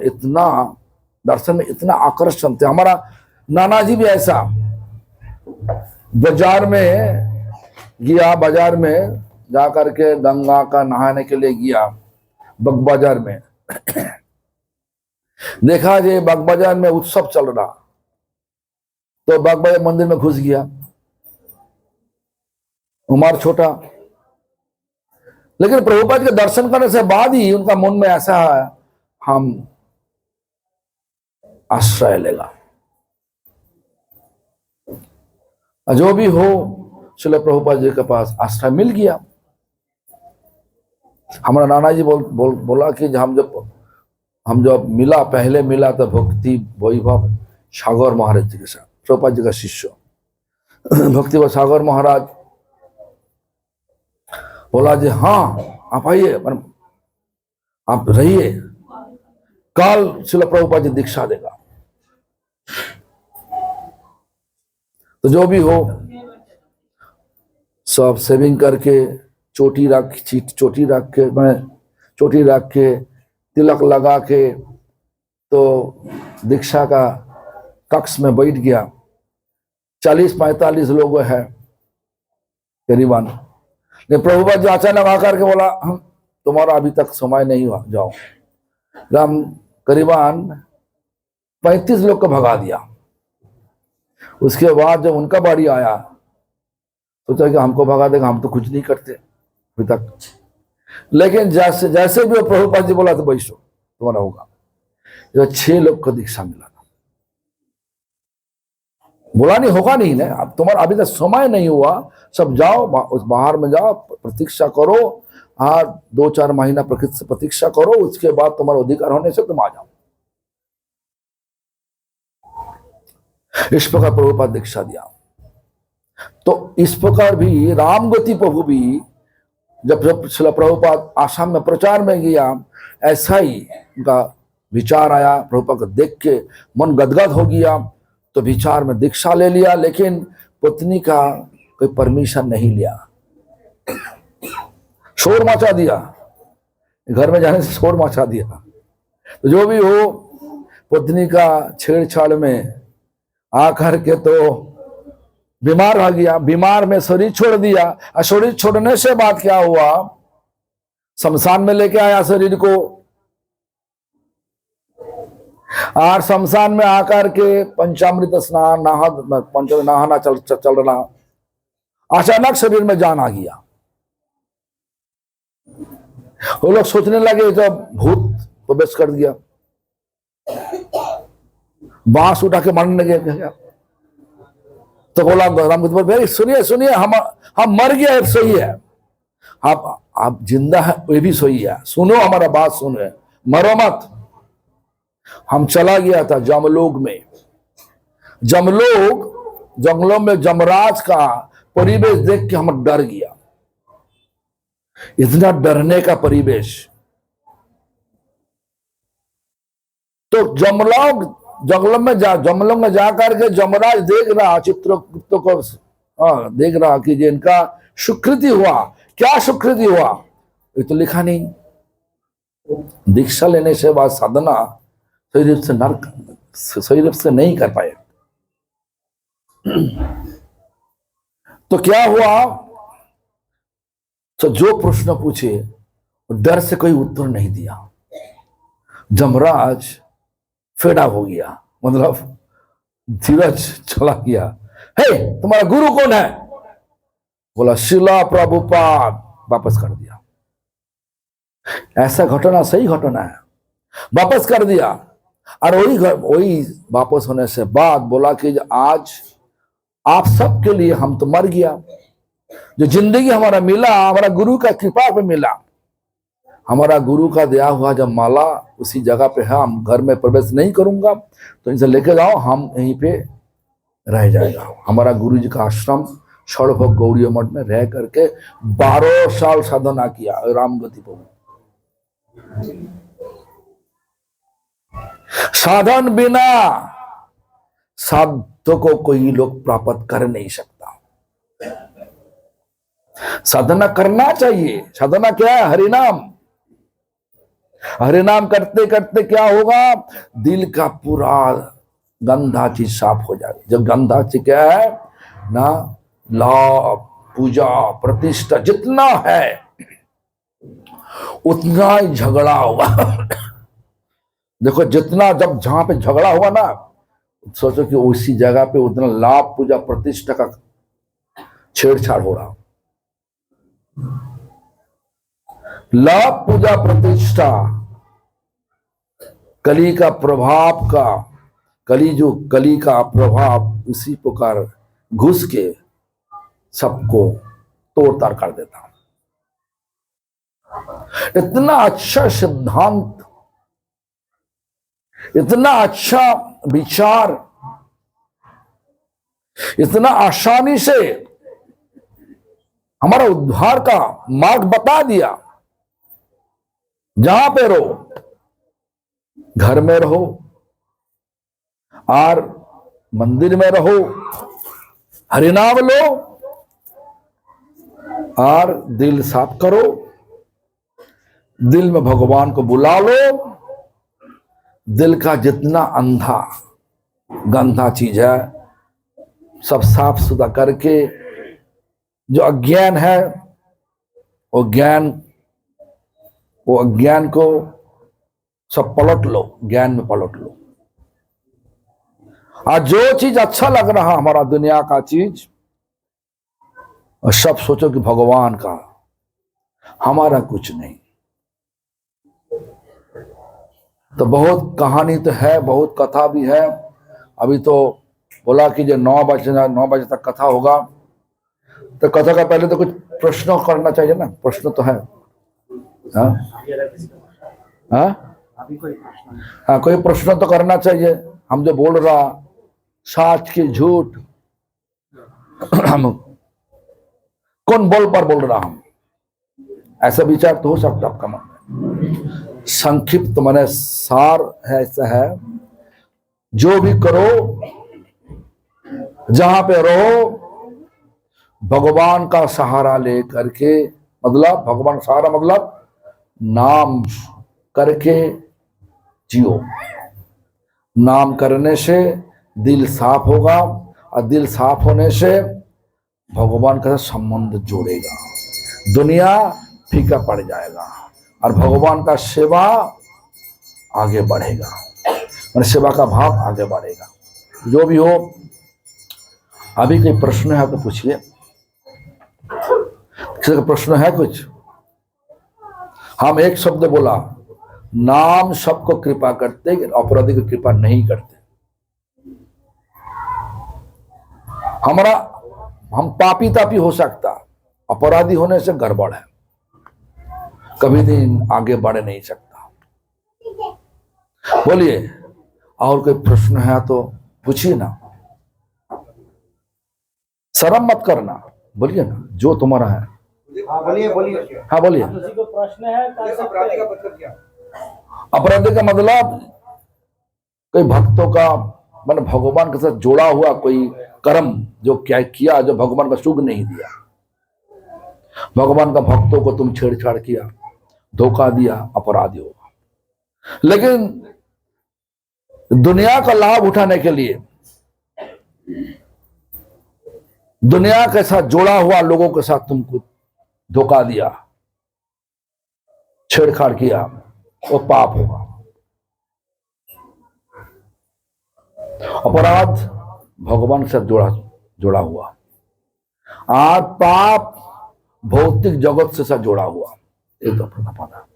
में इतना आकर्षण थे। हमारा नाना जी भी ऐसा, बाजार में गया, बाजार में जाकर के गंगा का नहाने के लिए गया, बग बाजार में देखा जे बग बाजार में उत्सव चल रहा, तो बग बाजार मंदिर में घुस गया। उमर छोटा, लेकिन प्रभुपाद के दर्शन करने से बाद ही उनका मन में ऐसा है, हम आश्रय लेगा। जो भी हो, श्रील प्रभुपाद जी के पास आश्रय मिल गया। हमारा नाना जी बोला कि हम जब मिला, पहले मिला तो भक्ति वैभव सागर महाराज जी के साथ, प्रभुपाद जी का शिष्य भक्ति व सागर महाराज बोला जी हाँ आप आइए, आप रहिए, कल श्रील प्रभुपाद जी दीक्षा देगा। तो जो भी हो, सब सेविंग करके चोटी रख के तिलक लगा के तो दीक्षा का कक्ष में बैठ गया। 40-45 लोग है करीबन। प्रभुपाद जी अचानक आकर के बोला, हम तुम्हारा अभी तक समय नहीं हुआ, जाओ। हम करीबन 35 लोग को भगा दिया। उसके बाद जब उनका बारी आया, सोचा कि हमको भगा देगा, हम तो कुछ नहीं करते अभी तक। लेकिन जैसे भी प्रभुपाद जी बोला तो बैठो, तुम्हारा होगा। जो 6 लोग को दीक्षा मिला था, बोला नहीं होगा नहीं ना, अब तुम्हारा अभी तक समय नहीं हुआ, सब जाओ उस बाहर में जाओ, प्रतीक्षा करो, और 2-4 महीना प्रतीक्षा करो, उसके बाद तुम्हारा अधिकार होने से तुम आ जाओ। इस प्रकार प्रभुपाद दीक्षा दिया। तो इस प्रकार भी रामगति प्रभु भी जब श्रील प्रभुपाद आसाम में प्रचार में गया, ऐसा ही उनका विचार आया। प्रभुपाद को देख के मन गदगद हो गया, तो विचार में दीक्षा ले लिया, लेकिन पत्नी का कोई परमिशन नहीं लिया। शोर मचा दिया, घर में जाने से शोर मचा दिया। तो जो भी हो, पत्नी का छेड़छाड़ में आकर के तो बीमार हो गया। बीमार में शरीर छोड़ दिया, और शरीर छोड़ने से बाद क्या हुआ, शमशान में लेके आया शरीर को, और शमशान में आकर के पंचामृत स्नान नहाना चल रहा। अचानक शरीर में जान आ गया। वो लोग सोचने लगे जब भूत प्रवेश कर दिया, बांस उठा के मारने लगे। तो बोला रामगति भाई सुनिए, हम मर गया है, सही है, आप जिंदा है, ये भी सही है, सुनो हमारा बात सुनो, मरो मत। हम चला गया था जमलोक में, जमलोग जंगलों में जमराज का परिवेश देख के हम डर गया। इतना डरने का परिवेश। तो जमलोग जंगलों में जाकर के जमराज देख रहा चित्रगुप्त को, देख रहा कि जो इनका सुकृति हुआ। क्या सुकृति हुआ ये तो लिखा नहीं। दीक्षा लेने से बाद साधना सही रूप से नहीं कर पाए। तो क्या हुआ, तो जो प्रश्न पूछे डर से कोई उत्तर नहीं दिया। जमराज फेडा हो गया, मतलब धीरज चला गया। हे तुम्हारा गुरु कौन है? बोला शिला प्रभुपाद। वापस कर दिया। ऐसा घटना सही घटना है, वापस कर दिया। और वही वापस होने से बाद बोला कि आज आप सबके लिए हम तो मर गया। जो जिंदगी हमारा मिला हमारा गुरु का कृपा पे मिला। हमारा गुरु का दिया हुआ जब माला उसी जगह पे है, हम घर में प्रवेश नहीं करूंगा, तो इनसे लेके जाओ, हम यहीं पे रह जाएगा। हमारा गुरु जी का आश्रम षड़भोग गौड़ी मठ में रह करके 12 साल साधना किया रामगति प्रभु। साधन बिना साधु को कोई लोग प्राप्त कर नहीं सकता। साधना करना चाहिए। साधना क्या है? हरिनाम। हरिनाम करते करते क्या होगा, दिल का पूरा गंदा चीज साफ हो जाएगा। जब गंदा चीज क्या है ना, लाभ पूजा प्रतिष्ठा जितना है उतना ही झगड़ा होगा। देखो जितना जब जहां पे झगड़ा हुआ ना, सोचो कि उसी जगह पे उतना लाभ पूजा प्रतिष्ठा का छेड़छाड़ हो रहा। लाभ पूजा प्रतिष्ठा कली का प्रभाव का, कली का प्रभाव इसी प्रकार घुस के सबको तोड़ ताड़ कर देता। इतना अच्छा सिद्धांत, इतना अच्छा विचार, इतना आसानी से हमारा उद्धार का मार्ग बता दिया। जहां पे रहो, घर में रहो और मंदिर में रहो, हरिनाम लो और दिल साफ करो, दिल में भगवान को बुला लो। दिल का जितना अंधा गंदा चीज है सब साफ सुथरा करके, जो अज्ञान है वो अज्ञान को सब पलट लो, ज्ञान में पलट लो। और जो चीज अच्छा लग रहा हमारा दुनिया का चीज, और सब सोचो कि भगवान का, हमारा कुछ नहीं। तो बहुत कहानी तो है, बहुत कथा भी है। अभी तो बोला कि जो 9 बजे तक कथा होगा, तो कथा का पहले तो कुछ प्रश्न करना चाहिए ना। प्रश्न तो है। हाँ, कोई प्रश्न तो करना चाहिए। हम जो बोल रहा सच की झूठ, हम कौन बोल पर बोल रहा, हम ऐसा विचार तो हो सकता आपका मन में। संक्षिप्त माने सार है, ऐसा है, जो भी करो, जहां पे रहो, भगवान का सहारा ले करके, मतलब भगवान का सहारा मतलब नाम करके जियो। नाम करने से दिल साफ होगा और दिल साफ होने से भगवान का संबंध जोड़ेगा। दुनिया फीका पड़ जाएगा और भगवान का सेवा आगे बढ़ेगा, और सेवा का भाव आगे बढ़ेगा। जो भी हो, अभी कोई प्रश्न है तो पूछिए। किसी का प्रश्न है कुछ? हम एक शब्द बोला, नाम सबको कृपा करते, अपराधी को कृपा नहीं करते। हम पापी तापी हो सकता, अपराधी होने से गड़बड़ है, कभी भी आगे बढ़ नहीं सकता। बोलिए, और कोई प्रश्न है तो पूछिए ना। शर्म मत करना, बोलिए ना जो तुम्हारा है। हाँ बोलिए बोलिए। हाँ बोलिए। किसी को प्रश्न है कर सकते अपराधी का हैं। मतलब क्या? अपराधी का मतलब कोई भक्तों का मन भगवान के साथ जोड़ा हुआ कोई कर्म जो क्या किया, जो भगवान का सुख नहीं दिया, भगवान का भक्तों को तुम छेड़छाड़ किया, धोखा दिया, अपराधी होगा। लेकिन दुनिया का लाभ उठाने के लिए, दुनिया के साथ जोड़ा हुआ लोगों के साथ तुमको धोखा दिया, छेड़छाड़ किया, वो पाप होगा। अपराध भगवान के साथ जोड़ा हुआ, और पाप भौतिक जगत से साथ जोड़ा हुआ, एक तो पता।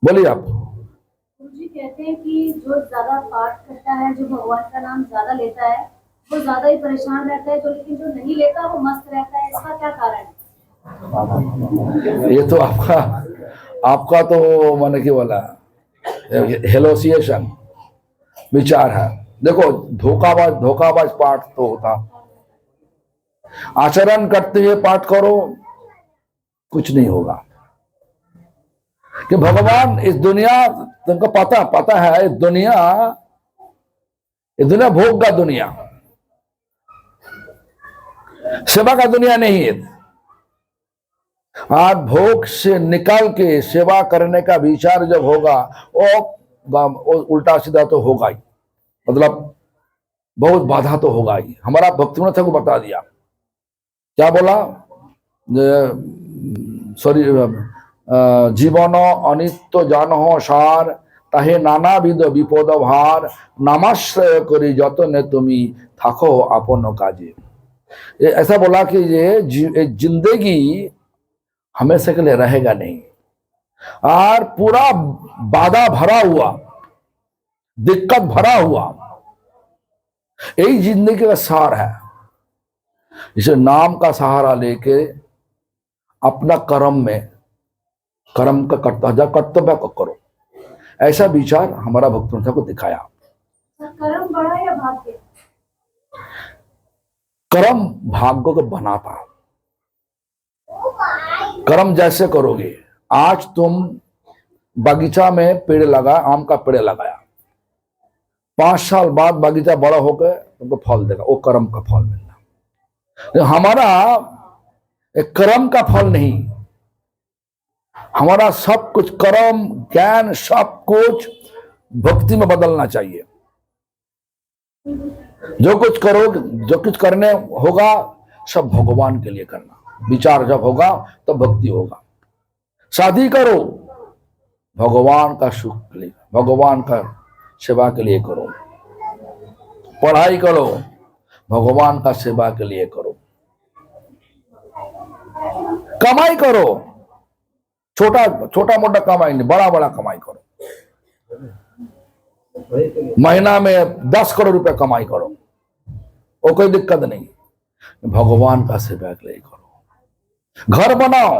बोलिए आप। गुरुजी कहते हैं कि जो ज्यादा पाठ करता है, जो भगवान का नाम ज्यादा लेता है, वो ज्यादा ही परेशान रहता है, जो लेकिन जो नहीं लेता वो मस्त रहता है। इसका क्या कारण है? ये तो आपका तो माने कि बोला हेलोसिएशन विचार है। देखो धोखाबाज पाठ तो होता, आचरण करते हुए पाठ करो कुछ नहीं होगा। कि भगवान इस दुनिया, तुमको पता है, इस दुनिया भोग का दुनिया, सेवा का दुनिया नहीं है। आज भोग से निकाल के सेवा करने का विचार जब होगा, वो उल्टा सीधा तो होगा ही, मतलब बहुत बाधा तो होगा ही। हमारा भक्तिविनोद ठाकुर बता दिया, क्या बोला, सॉरी, जीवन अनित्य जानह सार, ताहे नानाविध विपद भार, नामाश्रय करी जतने तुमी थाको आपन काजे। ऐसा बोला कि ये जिंदगी हमेशा के लिए रहेगा नहीं, और पूरा बाधा भरा हुआ, दिक्कत भरा हुआ, यही जिंदगी का सार है। इसे नाम का सहारा लेके अपना कर्म का कर्तव्य को करो, ऐसा विचार हमारा भक्तों को दिखाया। कर्म बड़ा या भाग्य? कर्म भाग्य को बनाता। कर्म जैसे करोगे, आज तुम बगीचा में पेड़ लगा, आम का पेड़ लगाया, 5 साल बाद बगीचा बड़ा होकर तुमको फल देगा, वो कर्म का फल मिलना। हमारा एक कर्म का फल नहीं, हमारा सब कुछ कर्म ज्ञान सब कुछ भक्ति में बदलना चाहिए। जो कुछ करो, जो कुछ करने होगा सब भगवान के लिए करना। विचार जब होगा तो भक्ति होगा। शादी करो भगवान का सुख के लिए, भगवान का सेवा के लिए करो। पढ़ाई करो भगवान का सेवा के लिए करो। कमाई करो, छोटा मोटा कमाई नहीं, बड़ा बड़ा कमाई करो। महीना में 10 करोड़ रुपया कमाई करो, वो कोई दिक्कत नहीं, भगवान का सेवा के लिए करो। घर बनाओ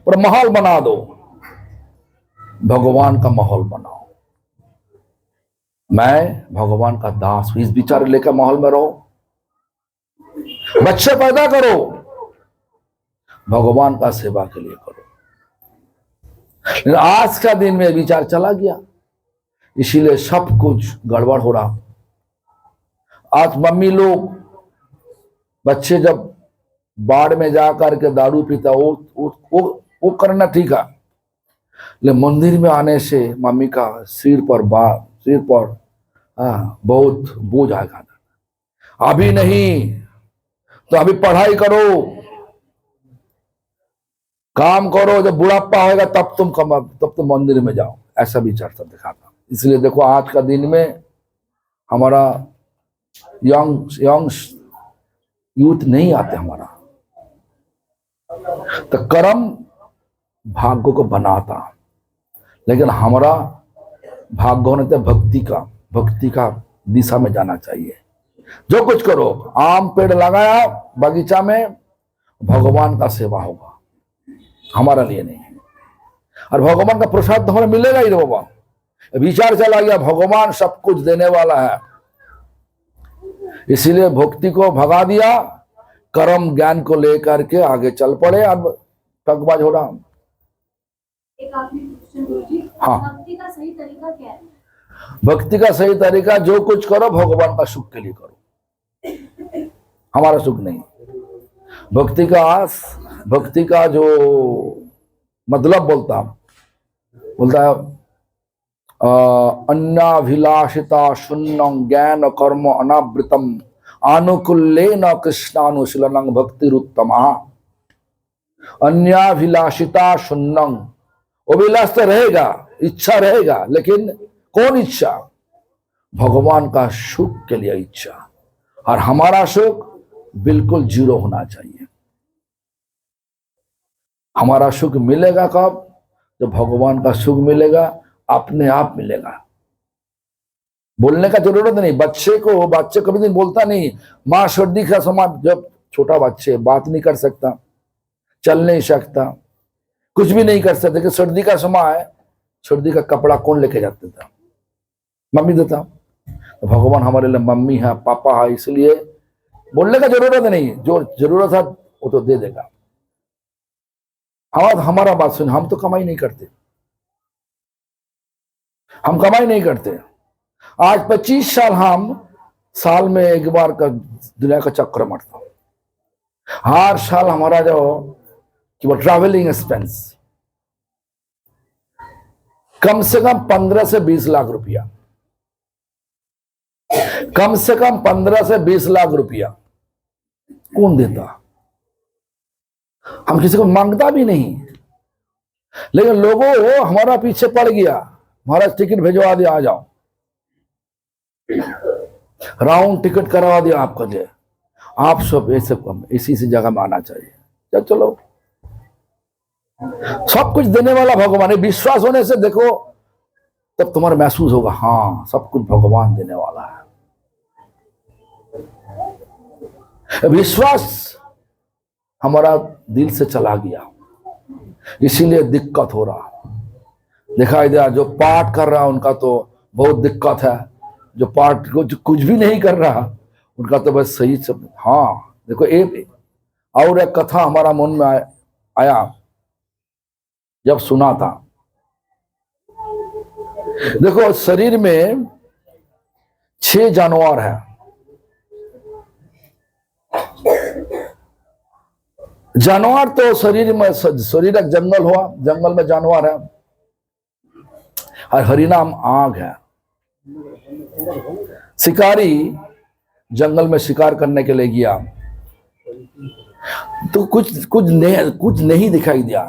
और महल बना दो, भगवान का महल बनाओ। मैं भगवान का दास हूं, इस विचार लेकर महल में रहो। बच्चे पैदा करो, भगवान का सेवा के लिए करो। लेकिन आज का दिन में विचार चला गया, इसीलिए सब कुछ गड़बड़ हो रहा। आज मम्मी लोग, बच्चे जब बाढ़ में जाकर के दारू पीता, वो करना ठीक है, लेकिन मंदिर में आने से मम्मी का सिर पर बहुत बोझ आएगा। अभी नहीं तो अभी पढ़ाई करो, काम करो, जब बुढ़ापा होगा तब तुम मंदिर में जाओ, ऐसा विचार सब दिखाता। इसलिए देखो आज का दिन में हमारा यंग यूथ नहीं आते हमारा। तो कर्म भाग्य को बनाता, लेकिन हमारा भाग्य होने तो भक्ति का दिशा में जाना चाहिए। जो कुछ करो, आम पेड़ लगाया बगीचा में, भगवान का सेवा होगा, हमारा लिए नहीं। और भगवान का प्रसाद तो हमें मिलेगा ही रे बाबा। विचार चला गया भगवान सब कुछ देने वाला है, इसीलिए भक्ति को भगा दिया कर्म ज्ञान को लेकर के आगे चल पड़े। अब ठगबाज हो रहा हूं। एक आखिरी क्वेश्चन गुरुजी, हाँ। भक्ति का सही तरीका क्या है? भक्ति का सही तरीका, जो कुछ करो भगवान का सुख के लिए करो, हमारा सुख नहीं। भक्ति का जो मतलब बोलता है अन्याभिलाषिता शून्यं ज्ञान कर्म अनावृतम आनुकूल्येन कृष्णानुशीलनं भक्तिरुत्तमा। अन्याभिलाषिता शून्यं, अभिलाष तो रहेगा, इच्छा रहेगा, लेकिन कौन इच्छा? भगवान का सुख के लिए इच्छा। और हमारा सुख बिल्कुल जीरो होना चाहिए। हमारा सुख मिलेगा कब? जब भगवान का सुख मिलेगा, अपने आप मिलेगा। बोलने का जरूरत नहीं। बच्चे कभी नहीं बोलता नहीं। माँ सर्दी का समय, जब छोटा बच्चे बात नहीं कर सकता, चल नहीं सकता, कुछ भी नहीं कर सकते, कि सर्दी का समय है, सर्दी का कपड़ा कौन लेके जाता था? मम्मी देता। तो भगवान हमारे लिए मम्मी है, पापा है, इसलिए बोलने का जरूरत नहीं। जो जरूरत है वो तो दे देगा। हमारा बात सुन, हम तो कमाई नहीं करते, हम कमाई नहीं करते। आज 25 साल हम साल में एक बार का दुनिया का चक्कर मारता हूं। हर साल हमारा जो कि वो ट्रैवलिंग एक्सपेंस कम से कम 15 से 20 लाख रुपया, कम से कम 15 से 20 लाख रुपया कौन देता? हम किसी को मांगता भी नहीं, लेकिन लोगों हमारा पीछे पड़ गया। महाराज टिकट भेजवा दिया, आ जाओ, राउंड टिकट करवा दिया आपका। जो आप सब ऐसे इसी जगह में आना चाहिए। चलो, सब कुछ देने वाला भगवान है। विश्वास होने से देखो, तब तुम्हारा महसूस होगा, हाँ सब कुछ भगवान देने वाला है। विश्वास हमारा दिल से चला गया, इसीलिए दिक्कत हो रहा। दिखाई दिया जो पाठ कर रहा उनका तो बहुत दिक्कत है, जो पाठ कुछ भी नहीं कर रहा उनका तो बस सही सब। हाँ देखो, और एक कथा हमारा मन में आया जब सुना था। देखो, शरीर में 6 जानवर है। जानवर तो शरीर में, शरीर एक जंगल हुआ, जंगल में जानवर है, और हरिनाम आग है। शिकारी जंगल में शिकार करने के लिए गया तो कुछ नहीं दिखाई दिया।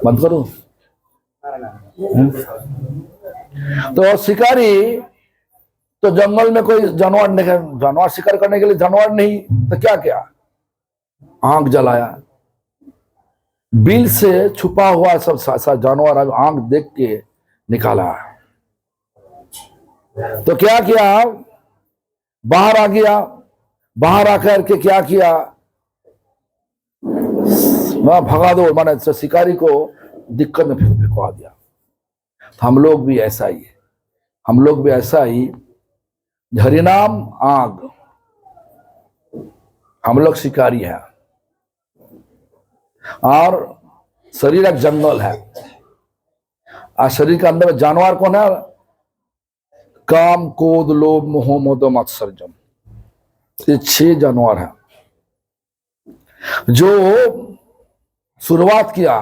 बंद करो। तो शिकारी तो जंगल में कोई जानवर नहीं, जानवर शिकार करने के लिए जानवर नहीं, तो क्या किया? आग जलाया। बिल से छुपा हुआ सब जानवर आग देख के निकाला। तो क्या किया? बाहर आ गया। बाहर आकर के क्या किया? वह भगा दो, माने शिकारी को दिक्कत में फेंकवा दिया। तो हम लोग भी ऐसा ही है, हम लोग भी ऐसा ही। हरिनाम आग, हम लोग शिकारी हैं, और शरीर एक जंगल है। और शरीर के अंदर जानवर कौन है? काम, क्रोध, लोभ, मोह, मद, मत्सर्जम। ये 6 जानवर है। जो शुरुआत किया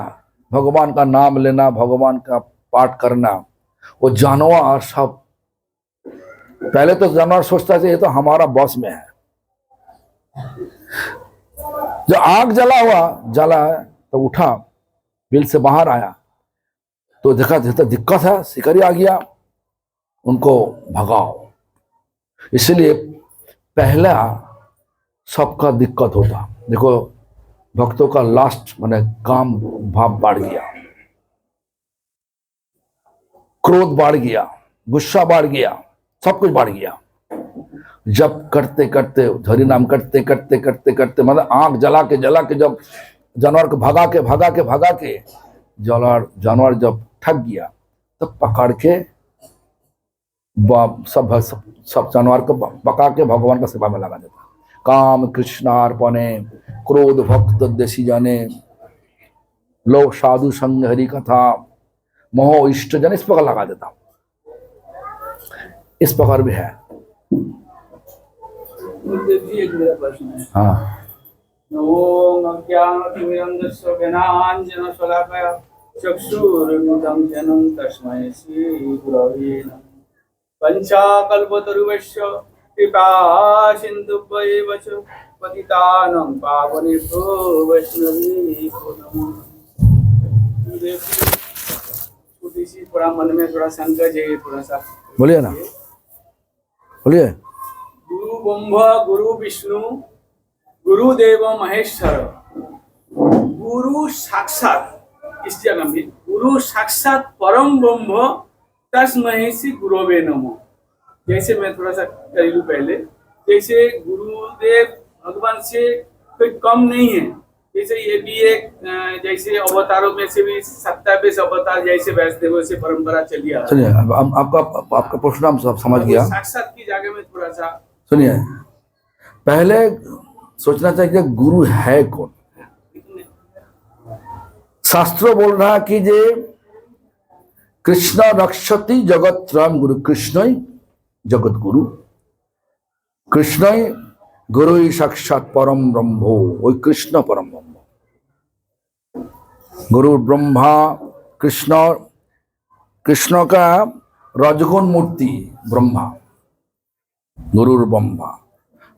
भगवान का नाम लेना, भगवान का पाठ करना, वो जानवर सब, पहले तो जानवर सोचता है ये तो हमारा बॉस में है। जो आग जला है तो उठा, बिल से बाहर आया तो देखा दिक्कत है, शिकारी आ गया, उनको भगाओ। इसलिए पहला सबका दिक्कत होता। देखो, भक्तों का लास्ट माने काम भाव बढ़ गया, क्रोध बढ़ गया, गुस्सा बढ़ गया, सब कुछ बढ़ गया। जब करते करते हरि नाम करते मतलब आंख जला के जब जानवर को भगा के जानवर जब थक गया तब पकड़ के सब सब जानवर को पका के भगवान का सेवा में लगा देता। काम कृष्णार्पणे क्रोध भक्त देशी जाने, लोग साधु संग हरि कथा, मोह इष्ट जन, इस प्रकार लगा देता। इस प्रकार भी है। गुरुदेव जी एक मेरा प्रश्न है। हाँ, ओम अज्ञानतिमिरन्धस्य ज्ञानाञ्जनशलाकया चक्षुरुन्मिलितं येन तस्मै श्रीगुरवे नमः। पञ्चाकल्पतरुवस्य कृपा सिन्धुभ्येव च पतितानां पावनेभ्यो वैष्णवेभ्यो नमः। गुरुदेव जी, छोटी सी थोड़ा मन में थोड़ा संकट है, थोड़ा सा बोलिए ना, बोलिए। गुरु ब्रह्मा गुरु विष्णु गुरुदेव महेश्वर, गुरु साक्षात, इस जगह में गुरु साक्षात परम ब्रह्म तस्मै श्री गुरवे नमः। जैसे मैं थोड़ा सा कर लूं पहले, जैसे गुरुदेव भगवान से कोई कम नहीं है। जैसे ये भी एक जैसे अवतारों में से भी 27 अवतार जैसे वैष्णव से परंपरा चली आ रही सुनिए, आपका प्रश्न हम सब समझ गया। साक्षात की जगह में थोड़ा सा सुनिए, पहले सोचना चाहिए कि गुरु है कौन। शास्त्र बोल रहा है कि जे कृष्ण रक्षति जगत राम गुरु, कृष्ण ही जगत गुरु, कृष्ण ही गुरु ही साक्षात परम ब्रह्मो, वही कृष्ण परम ब्रह्म। गुरु ब्रह्मा, कृष्ण, कृष्ण का रजगुण मूर्ति ब्रह्मा, गुरु ब्रह्मा।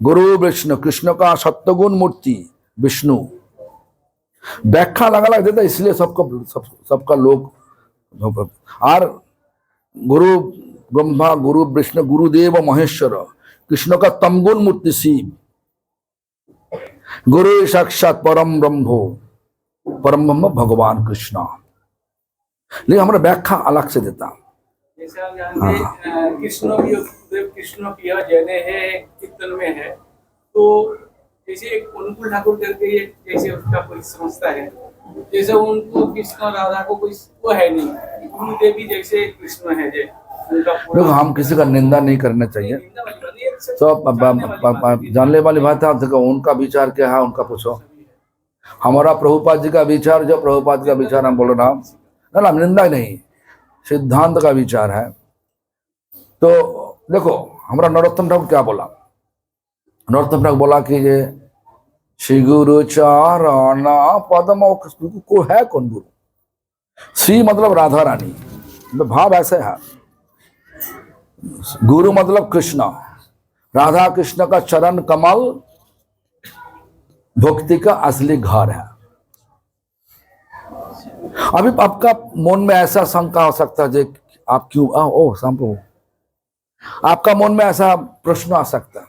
गुरु विष्णु, कृष्ण का सत्वगुण मूर्ति विष्णु। व्याख्या अलग अलग देता, इसलिए सबका लोग। और गुरु ब्रह्मा, गुरु विष्णु, गुरुदेव महेश्वर, कृष्ण का तमगुण मूर्ति शिव, गुरु साक्षात परम ब्रह्मो, परम ब्रह्म भगवान कृष्ण। लेकिन हमारा व्याख्या अलग से देता। जैसे आप जानते कृष्ण भी, कृष्ण की जने है कीर्तन में है, तो जैसे एक अनुकूल ठाकुर करके जैसे उसका कोई समझता है, जैसे उनको कृष्ण राधा को कोई वो है नहीं, गुरुदेव भी जैसे कृष्ण है जे उनका देखो, हम किसी का निंदा नहीं करना चाहिए। तो जानने वाली बात है, देखो उनका विचार क्या है उनका पूछो। हमारा प्रभुपाद जी का विचार, जो प्रभुपाद का विचार हम बोल रहा हूँ ना, निंदा नहीं, सिद्धांत का विचार है। तो देखो हमारा नरोत्तम ठाकुर क्या बोला, नरोत्तम ठाकुर बोला कि ये श्री गुरु चरण पद्म को है कौन गुरु। श्री मतलब राधा रानी, भाव ऐसे है। गुरु मतलब कृष्ण, राधा कृष्ण का चरण कमल भक्ति का असली घर है। अभी आपका मन में ऐसा शंका हो सकता है, आप क्यों ओ संभव, आपका मन में ऐसा प्रश्न आ सकता है,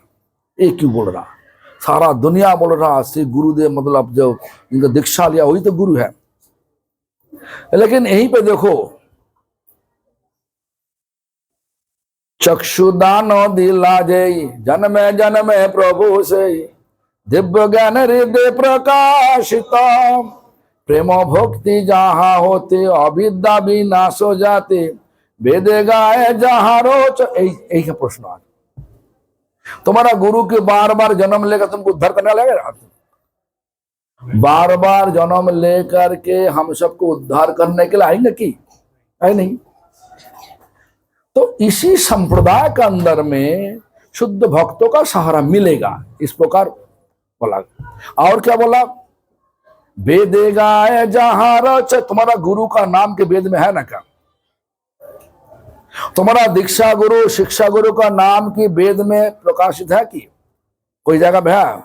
ये क्यों बोल रहा, सारा दुनिया बोल रहा श्री गुरुदेव मतलब जो इनका दीक्षा लिया वही तो गुरु है। लेकिन यहीं पे देखो, चक्षुदान दिला जय जन्मे जन्मे प्रभु से, दिव्य ज्ञान हृदय प्रकाशिता, प्रेम भक्ति जहाँ होते अविद्या विनाश हो जाते, वेदे गाए जहाँ रोच। यही का प्रश्न आज। तुम्हारा गुरु के बार बार जन्म लेकर तुमको उद्धार करने लगेगा, बार बार जन्म लेकर के हम सबको उद्धार करने के लिए आएंगे कि है नहीं। तो इसी संप्रदाय के अंदर में शुद्ध भक्तों का सहारा मिलेगा, इस प्रकार बोला। और क्या बोला, वेदे गाए जहाँ रोच। तुम्हारा गुरु का नाम के वेद में है ना क्या, तुम्हारा दीक्षा गुरु शिक्षा गुरु का नाम की वेद में प्रकाशित है कि कोई जगह पे है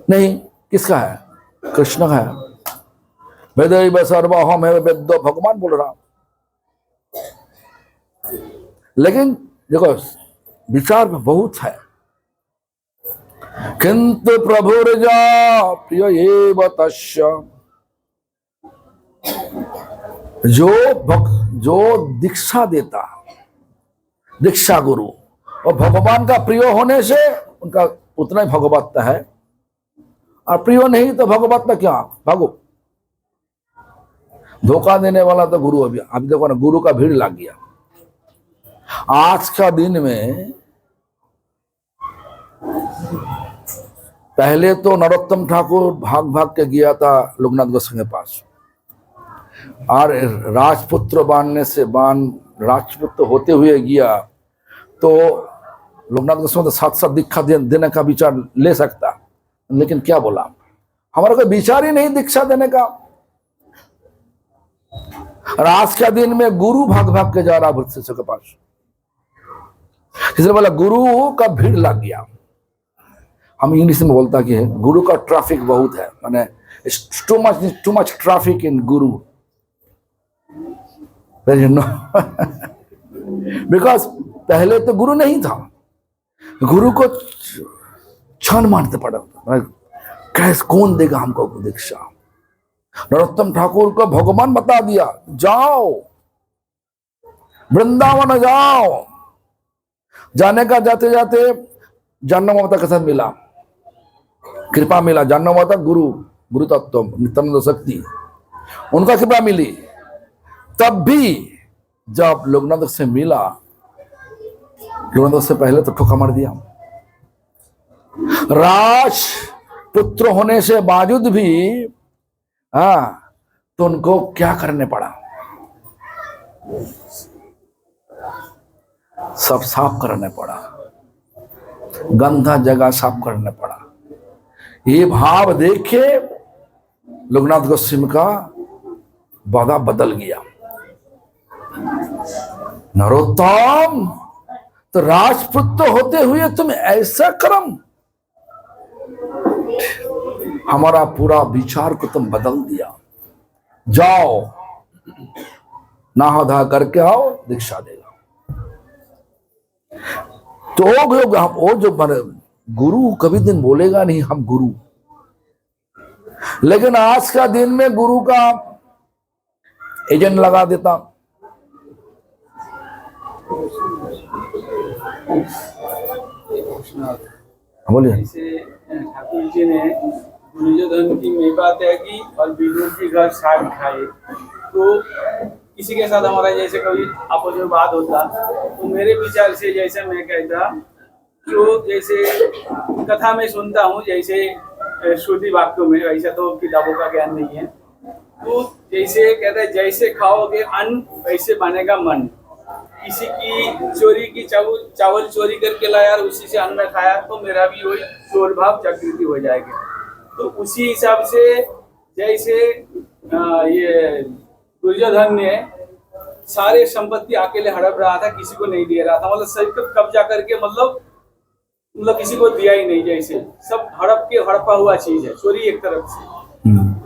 नहीं, किसका है, कृष्ण का है। वेद सर्वहम है वेदो, भगवान बोल रहा। लेकिन देखो विचार बहुत है, किंतु प्रभुर्जा प्रिय एव तस्य, जो दीक्षा देता, दीक्षा गुरु और भगवान का प्रिय होने से उनका उतना ही भगवत्ता है, और प्रिय नहीं तो भगवत्ता क्या, भागो। धोखा देने वाला तो गुरु। अभी देखो ना, गुरु का भीड़ लग गया। आज का दिन में पहले तो नरोत्तम ठाकुर भाग भाग के गया था लोकनाथ गोस्वामी के पास, और राजपुत्र बनने से राजपुत्र होते हुए गया तो लोकनाथ गोस्वामी तो साथ साथ दीक्षा देने का विचार ले सकता, लेकिन क्या बोला, हमारा कोई विचार ही नहीं दीक्षा देने का। और आज का दिन में गुरु भाग भाग के जा रहा भक्त शिष्य के पास, इसलिए बोला गुरु का भीड़ लग गया। हम इंग्लिश में बोलता कि गुरु का ट्रैफिक बहुत है, माने too much traffic in Guru, because पहले तो गुरु नहीं था, गुरु को क्षण मानते पड़ा, कैसे कौन देगा हमको दीक्षा। नरोत्तम ठाकुर को भगवान बता दिया, जाओ वृंदावन जाओ। जाने का जाते जाते जानना माता के साथ मिला, कृपा मिला। जानना माता गुरु तत्व नित्यानंद शक्ति, उनका कृपा मिली। तब भी जब लोकनाथ से मिला, लोकनाथ से पहले तो ठोका मार दिया। राज पुत्र होने से बावजूद भी तो उनको क्या करने पड़ा, सब साफ करने पड़ा, गंदा जगह साफ करने पड़ा। ये भाव देखे लोकनाथ गोस्वामी का वादा बदल गया। नरोत्तम, तो राजपुत्र होते हुए तुम ऐसा कर्म, हमारा पूरा विचार को तुम बदल दिया। जाओ नहा धा करके आओ, दीक्षा देगा। तो वो जो गुरु कभी दिन बोलेगा नहीं हम गुरु, लेकिन आज का दिन में गुरु का एजेंट लगा देता। बोलिए। ठाकुर जी ने दुर्योधन की मेवा त्यागी और विदुर की घर साग खाए, तो किसी के साथ हमारा जैसे कभी आपस में बात होता, तो मेरे विचार से जैसे मैं कहता, जो जैसे कथा में सुनता हूँ, जैसे श्रुति वाक्यों में, वैसा तो किताबों का ज्ञान नहीं है, तो जैसे कहता है जैसे खाओगे अन्न वैसे बनेगा मन। किसी की चोरी की चावल चोरी करके लाया और उसी से अन्न खाया, तो मेरा भी वही चोर भाव जागृति हो जाएगा। तो उसी हिसाब से जैसे ये दुर्योधन ने सारे संपत्ति अकेले हड़प रहा था, किसी को नहीं दे रहा था, मतलब सब कब्जा करके मतलब किसी को दिया ही नहीं, जैसे सब हड़पा हुआ चीज है, चोरी एक तरफ से।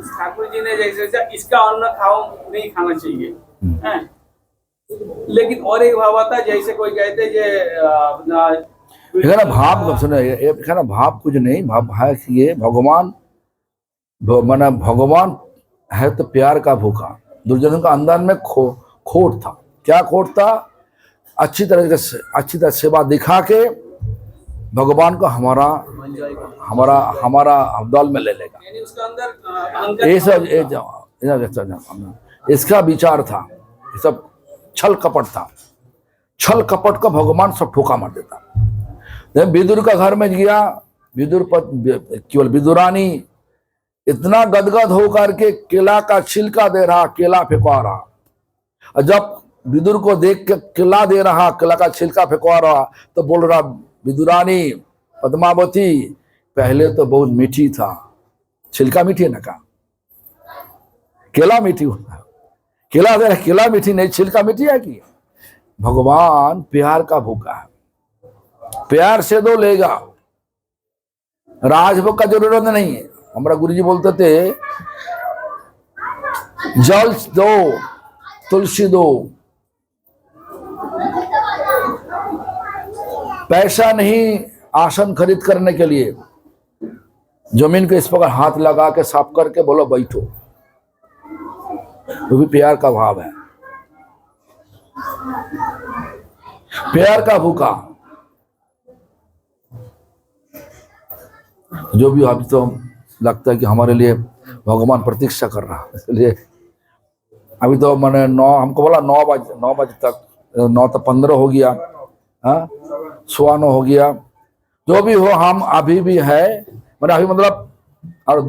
उस ठाकुर जी ने जैसे इसका अन्न खाओ, नहीं खाना चाहिए है। लेकिन और एक भाव आता, जैसे कोई कहते ये भाव सुने, ये भाव कुछ नहीं, भाव है कि ये भगवान भगवान है तो प्यार का भूखा। दुर्योधन का अंदर में खोट था। क्या खोट था? अच्छी तरह सेवा दिखा के भगवान को हमारा दल में ले लेगा, यानी उसका अंदर इसका विचार था। ये सब छल कपट था। छल कपट का भगवान सब ठोका मार देता। विदुर का घर में गया, केवल विदुरानी इतना गदगद होकर के केला का छिलका दे रहा, केला फेंकवा रहा। और जब विदुर को देख के केला दे रहा, केला का छिलका फेंकवा रहा, तो बोल रहा विदुरानी पद्मावती पहले तो बहुत मीठी था, छिलका मीठी है ना, का केला मीठी होता है, केला दे रहा, केला मीठी नहीं, छिलका मीठी है कि। भगवान प्यार का भूखा है, प्यार से दो लेगा, राजभोग का जरूरत नहीं है। हमारा गुरुजी बोलते थे जल दो, तुलसी दो, पैसा नहीं आसन खरीद करने के लिए, जमीन को इस प्रकार हाथ लगा के साफ करके बोलो बैठो, वो भी प्यार का भाव है। प्यार का भूखा जो भी। अभी तो लगता है कि हमारे लिए भगवान प्रतीक्षा कर रहा है, इसलिए अभी तो मैंने हमको बोला 9 बजे तक 9 तो 15 हो गया, हाँ 9:15 हो गया। जो भी हो, हम अभी भी है, मतलब अभी मतलब और